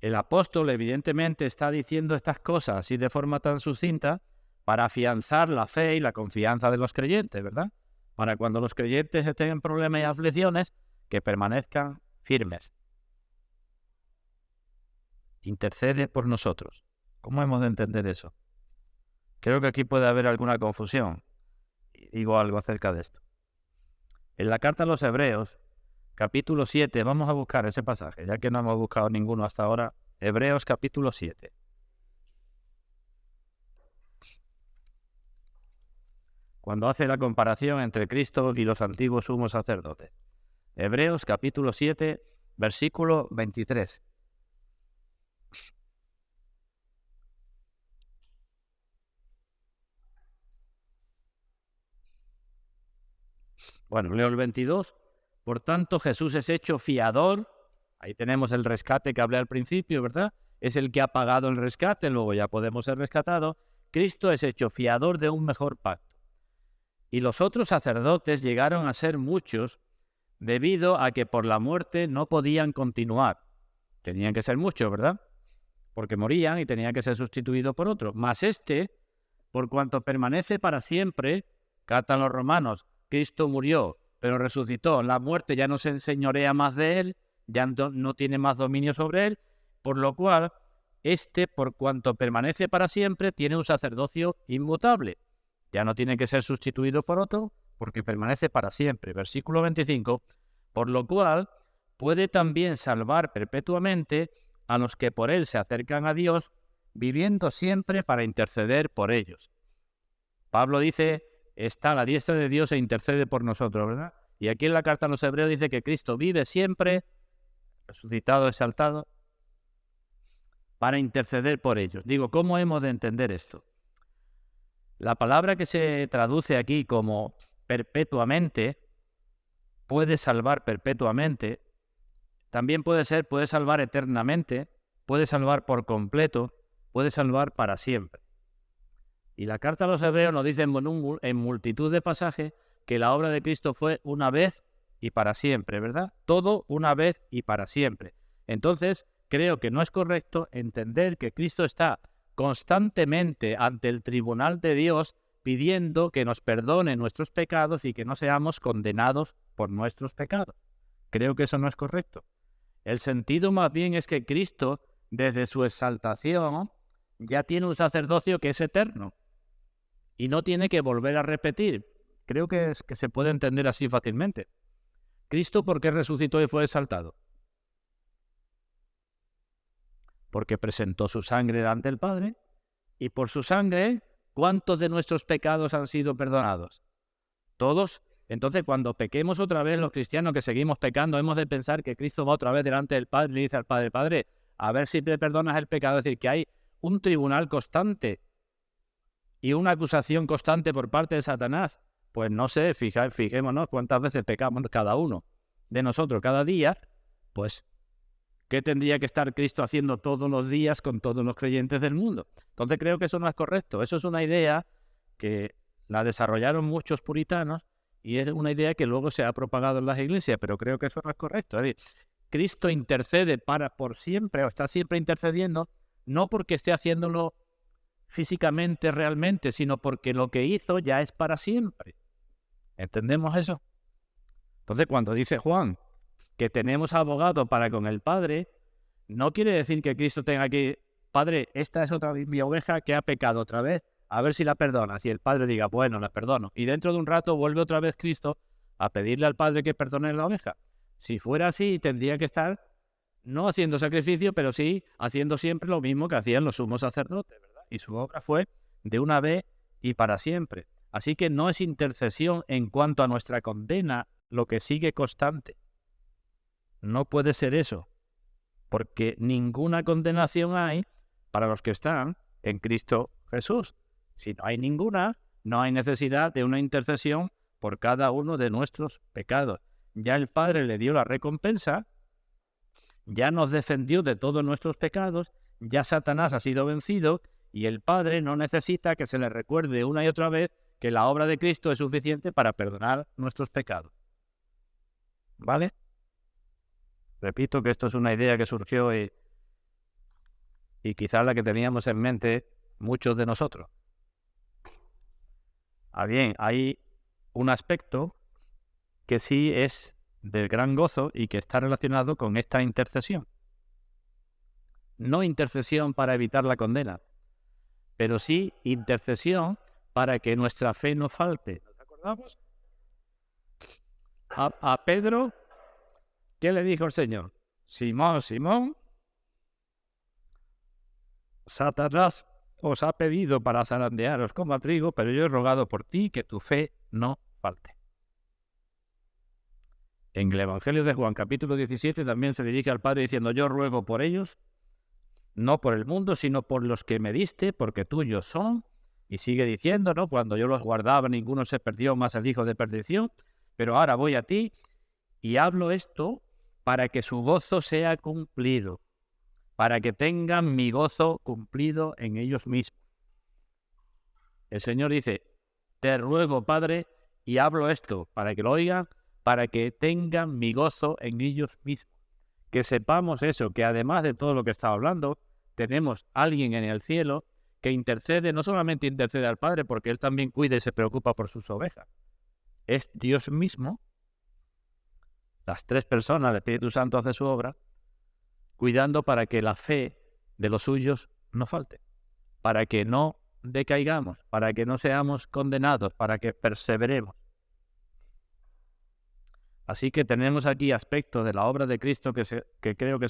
El apóstol evidentemente está diciendo estas cosas así de forma tan sucinta para afianzar la fe y la confianza de los creyentes, ¿verdad? Para cuando los creyentes estén en problemas y aflicciones, que permanezcan firmes. Intercede por nosotros. ¿Cómo hemos de entender eso? Creo que aquí puede haber alguna confusión. Y digo algo acerca de esto. En la carta a los Hebreos, capítulo 7, vamos a buscar ese pasaje, ya que no hemos buscado ninguno hasta ahora. Hebreos capítulo 7. Cuando hace la comparación entre Cristo y los antiguos sumos sacerdotes. Hebreos capítulo 7, versículo 23. Bueno, leo el 22. Por tanto, Jesús es hecho fiador. Ahí tenemos el rescate que hablé al principio, ¿verdad? Es el que ha pagado el rescate, luego ya podemos ser rescatados. Cristo es hecho fiador de un mejor pacto. Y los otros sacerdotes llegaron a ser muchos debido a que por la muerte no podían continuar. Tenían que ser muchos, ¿verdad? Porque morían y tenían que ser sustituidos por otros. Mas este, por cuanto permanece para siempre, Carta a los Romanos, Cristo murió, pero resucitó. La muerte ya no se enseñorea más de él, ya no tiene más dominio sobre él, por lo cual, por cuanto permanece para siempre, tiene un sacerdocio inmutable. Ya no tiene que ser sustituido por otro, porque permanece para siempre. Versículo 25, por lo cual puede también salvar perpetuamente a los que por él se acercan a Dios, viviendo siempre para interceder por ellos. Pablo dice, está a la diestra de Dios e intercede por nosotros, ¿verdad? Y aquí en la carta a los Hebreos dice que Cristo vive siempre, resucitado, exaltado, para interceder por ellos. Digo, ¿cómo hemos de entender esto? La palabra que se traduce aquí como perpetuamente puede salvar perpetuamente, también puede salvar eternamente, puede salvar por completo, puede salvar para siempre. Y la carta a los Hebreos nos dice en multitud de pasajes que la obra de Cristo fue una vez y para siempre, ¿verdad? Todo una vez y para siempre. Entonces, creo que no es correcto entender que Cristo está constantemente ante el tribunal de Dios pidiendo que nos perdone nuestros pecados y que no seamos condenados por nuestros pecados. Creo que eso no es correcto. El sentido más bien es que Cristo, desde su exaltación, ya tiene un sacerdocio que es eterno y no tiene que volver a repetir. Creo que se puede entender así fácilmente. Cristo, ¿por qué resucitó y fue exaltado? Porque presentó su sangre ante el Padre, y por su sangre, ¿cuántos de nuestros pecados han sido perdonados? Todos. Entonces, cuando pequemos otra vez, los cristianos que seguimos pecando, hemos de pensar que Cristo va otra vez delante del Padre y le dice al Padre, Padre, a ver si te perdonas el pecado. Es decir, que hay un tribunal constante y una acusación constante por parte de Satanás. Pues no sé, fijémonos cuántas veces pecamos cada uno de nosotros cada día, pues ¿qué tendría que estar Cristo haciendo todos los días con todos los creyentes del mundo? Entonces creo que eso no es correcto. Eso es una idea que la desarrollaron muchos puritanos y es una idea que luego se ha propagado en las iglesias, pero creo que eso no es correcto. Es decir, Cristo intercede por siempre, o está siempre intercediendo, no porque esté haciéndolo físicamente, realmente, sino porque lo que hizo ya es para siempre. ¿Entendemos eso? Entonces, cuando dice Juan que tenemos abogado para con el Padre, no quiere decir que Cristo tenga que, Padre, esta es otra mi oveja que ha pecado otra vez, a ver si la perdonas. Y el Padre diga, bueno, la perdono. Y dentro de un rato vuelve otra vez Cristo a pedirle al Padre que perdone la oveja. Si fuera así, tendría que estar no haciendo sacrificio, pero sí haciendo siempre lo mismo que hacían los sumos sacerdotes, ¿verdad? Y su obra fue de una vez y para siempre. Así que no es intercesión en cuanto a nuestra condena lo que sigue constante. No puede ser eso, porque ninguna condenación hay para los que están en Cristo Jesús. Si no hay ninguna, no hay necesidad de una intercesión por cada uno de nuestros pecados. Ya el Padre le dio la recompensa, ya nos defendió de todos nuestros pecados, ya Satanás ha sido vencido y el Padre no necesita que se le recuerde una y otra vez que la obra de Cristo es suficiente para perdonar nuestros pecados. ¿Vale? Repito que esto es una idea que surgió y quizás la que teníamos en mente muchos de nosotros. Bien, hay un aspecto que sí es del gran gozo y que está relacionado con esta intercesión. No intercesión para evitar la condena, pero sí intercesión para que nuestra fe no falte. ¿Nos acordamos? A Pedro, ¿qué le dijo el Señor? Simón, Simón, Satanás os ha pedido para zarandearos como a trigo, pero yo he rogado por ti que tu fe no falte. En el Evangelio de Juan, capítulo 17, también se dirige al Padre diciendo, yo ruego por ellos, no por el mundo, sino por los que me diste, porque tuyos son. Y sigue diciendo, ¿no? Cuando yo los guardaba, ninguno se perdió, más el hijo de perdición. Pero ahora voy a ti y hablo esto para que su gozo sea cumplido, para que tengan mi gozo cumplido en ellos mismos. El Señor dice, te ruego, Padre, y hablo esto para que lo oigan, para que tengan mi gozo en ellos mismos. Que sepamos eso, que además de todo lo que estaba hablando, tenemos alguien en el cielo que intercede, no solamente intercede al Padre, porque Él también cuida y se preocupa por sus ovejas. Es Dios mismo, las tres personas, el Espíritu Santo hace su obra, cuidando para que la fe de los suyos no falte, para que no decaigamos, para que no seamos condenados, para que perseveremos. Así que tenemos aquí aspectos de la obra de Cristo que creo que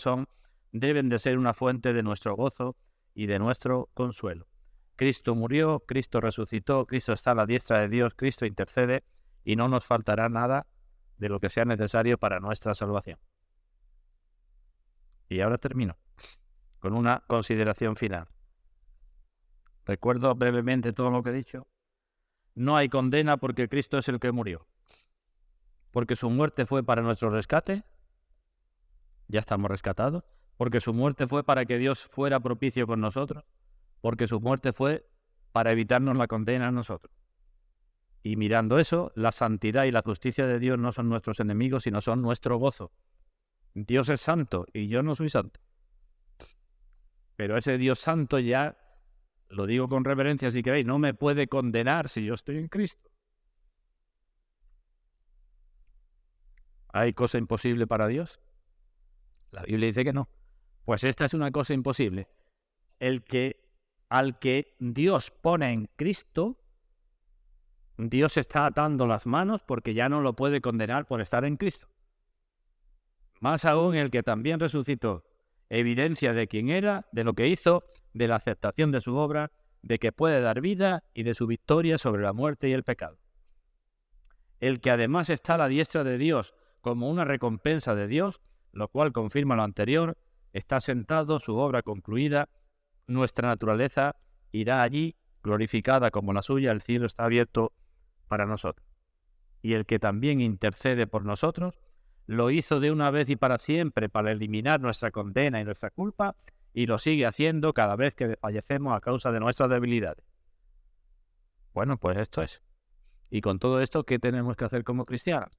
deben de ser una fuente de nuestro gozo y de nuestro consuelo. Cristo murió, Cristo resucitó, Cristo está a la diestra de Dios, Cristo intercede y no nos faltará nada de lo que sea necesario para nuestra salvación. Y ahora termino con una consideración final. Recuerdo brevemente todo lo que he dicho. No hay condena porque Cristo es el que murió. Porque su muerte fue para nuestro rescate, ya estamos rescatados. Porque su muerte fue para que Dios fuera propicio con nosotros. Porque su muerte fue para evitarnos la condena a nosotros. Y mirando eso, la santidad y la justicia de Dios no son nuestros enemigos, sino son nuestro gozo. Dios es santo y yo no soy santo. Pero ese Dios santo ya, lo digo con reverencia si queréis, no me puede condenar si yo estoy en Cristo. ¿Hay cosa imposible para Dios? La Biblia dice que no. Pues esta es una cosa imposible. Al que Dios pone en Cristo, Dios está atando las manos porque ya no lo puede condenar por estar en Cristo. Más aún el que también resucitó, evidencia de quién era, de lo que hizo, de la aceptación de su obra, de que puede dar vida y de su victoria sobre la muerte y el pecado. El que además está a la diestra de Dios como una recompensa de Dios, lo cual confirma lo anterior, está sentado, su obra concluida, nuestra naturaleza irá allí, glorificada como la suya, el cielo está abierto para nosotros. Y el que también intercede por nosotros, lo hizo de una vez y para siempre para eliminar nuestra condena y nuestra culpa, y lo sigue haciendo cada vez que fallecemos a causa de nuestras debilidades. Bueno, pues esto es. Y con todo esto, ¿qué tenemos que hacer como cristianos?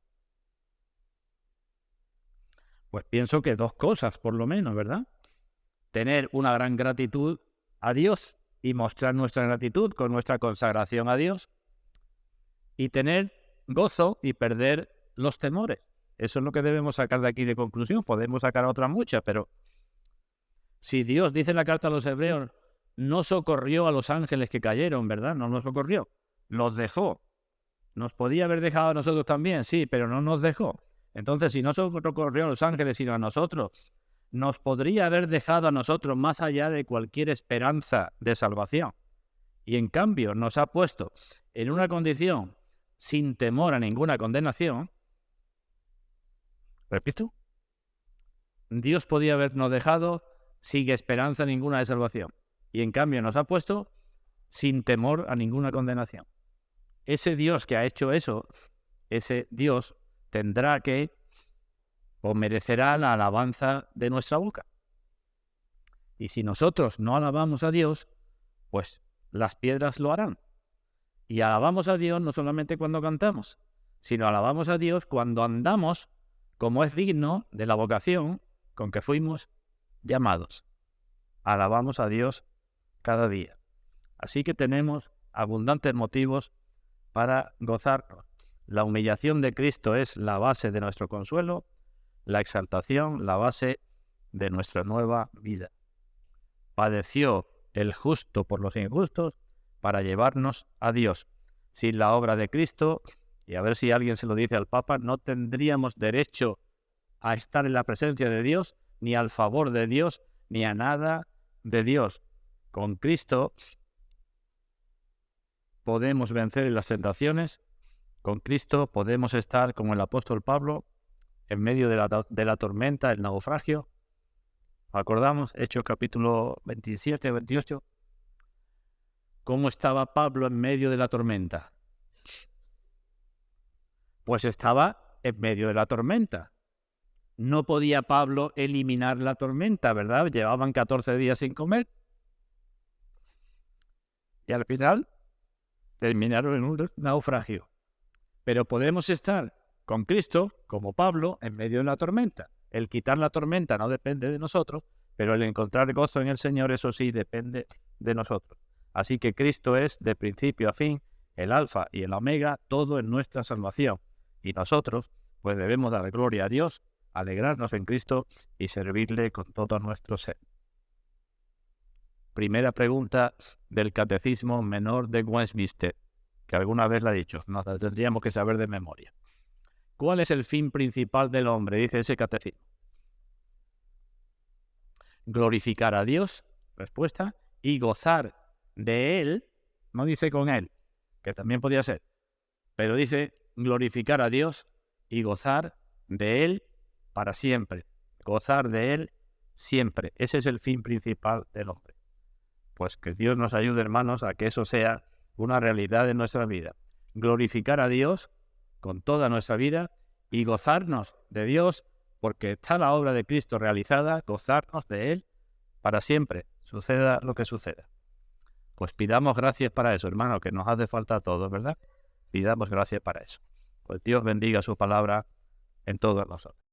Pues pienso que dos cosas, por lo menos, ¿verdad? Tener una gran gratitud a Dios y mostrar nuestra gratitud con nuestra consagración a Dios. Y tener gozo y perder los temores. Eso es lo que debemos sacar de aquí de conclusión. Podemos sacar otras muchas, pero si Dios, dice en la carta a los hebreos, no socorrió a los ángeles que cayeron, ¿verdad? No nos socorrió. Los dejó. ¿Nos podía haber dejado a nosotros también? Sí, pero no nos dejó. Entonces, si no socorrió a los ángeles, sino a nosotros, nos podría haber dejado a nosotros más allá de cualquier esperanza de salvación. Y en cambio, nos ha puesto en una condición sin temor a ninguna condenación. Repito, Dios podía habernos dejado sin esperanza ninguna de salvación. Y en cambio nos ha puesto sin temor a ninguna condenación. Ese Dios que ha hecho eso, ese Dios tendrá que o merecerá la alabanza de nuestra boca. Y si nosotros no alabamos a Dios, pues las piedras lo harán. Y alabamos a Dios no solamente cuando cantamos, sino alabamos a Dios cuando andamos como es digno de la vocación con que fuimos llamados. Alabamos a Dios cada día. Así que tenemos abundantes motivos para gozarnos. La humillación de Cristo es la base de nuestro consuelo, la exaltación, la base de nuestra nueva vida. Padeció el justo por los injustos para llevarnos a Dios. Sin la obra de Cristo, y a ver si alguien se lo dice al Papa, no tendríamos derecho a estar en la presencia de Dios, ni al favor de Dios, ni a nada de Dios. Con Cristo podemos vencer en las tentaciones. Con Cristo podemos estar, como el apóstol Pablo, en medio de la tormenta, el naufragio. ¿Acordamos? Hechos capítulo 27, 28. ¿Cómo estaba Pablo en medio de la tormenta? Pues estaba en medio de la tormenta. No podía Pablo eliminar la tormenta, ¿verdad? Llevaban 14 días sin comer. Y al final terminaron en un naufragio. Pero podemos estar con Cristo, como Pablo, en medio de la tormenta. El quitar la tormenta no depende de nosotros, pero el encontrar gozo en el Señor, eso sí, depende de nosotros. Así que Cristo es, de principio a fin, el alfa y el omega, todo en nuestra salvación. Y nosotros, pues debemos dar gloria a Dios, alegrarnos en Cristo y servirle con todo nuestro ser. Primera pregunta del Catecismo Menor de Westminster, que alguna vez la he dicho, nos la tendríamos que saber de memoria. ¿Cuál es el fin principal del hombre? Dice ese catecismo. Glorificar a Dios, respuesta, y gozar de Él, no dice con Él, que también podía ser, pero dice glorificar a Dios y gozar de Él para siempre. Gozar de Él siempre. Ese es el fin principal del hombre. Pues que Dios nos ayude, hermanos, a que eso sea una realidad en nuestra vida. Glorificar a Dios con toda nuestra vida y gozarnos de Dios porque está la obra de Cristo realizada, gozarnos de Él para siempre, suceda lo que suceda. Pues pidamos gracias para eso, hermano, que nos hace falta a todos, ¿verdad? Pidamos gracias para eso. Pues Dios bendiga su palabra en todos nosotros.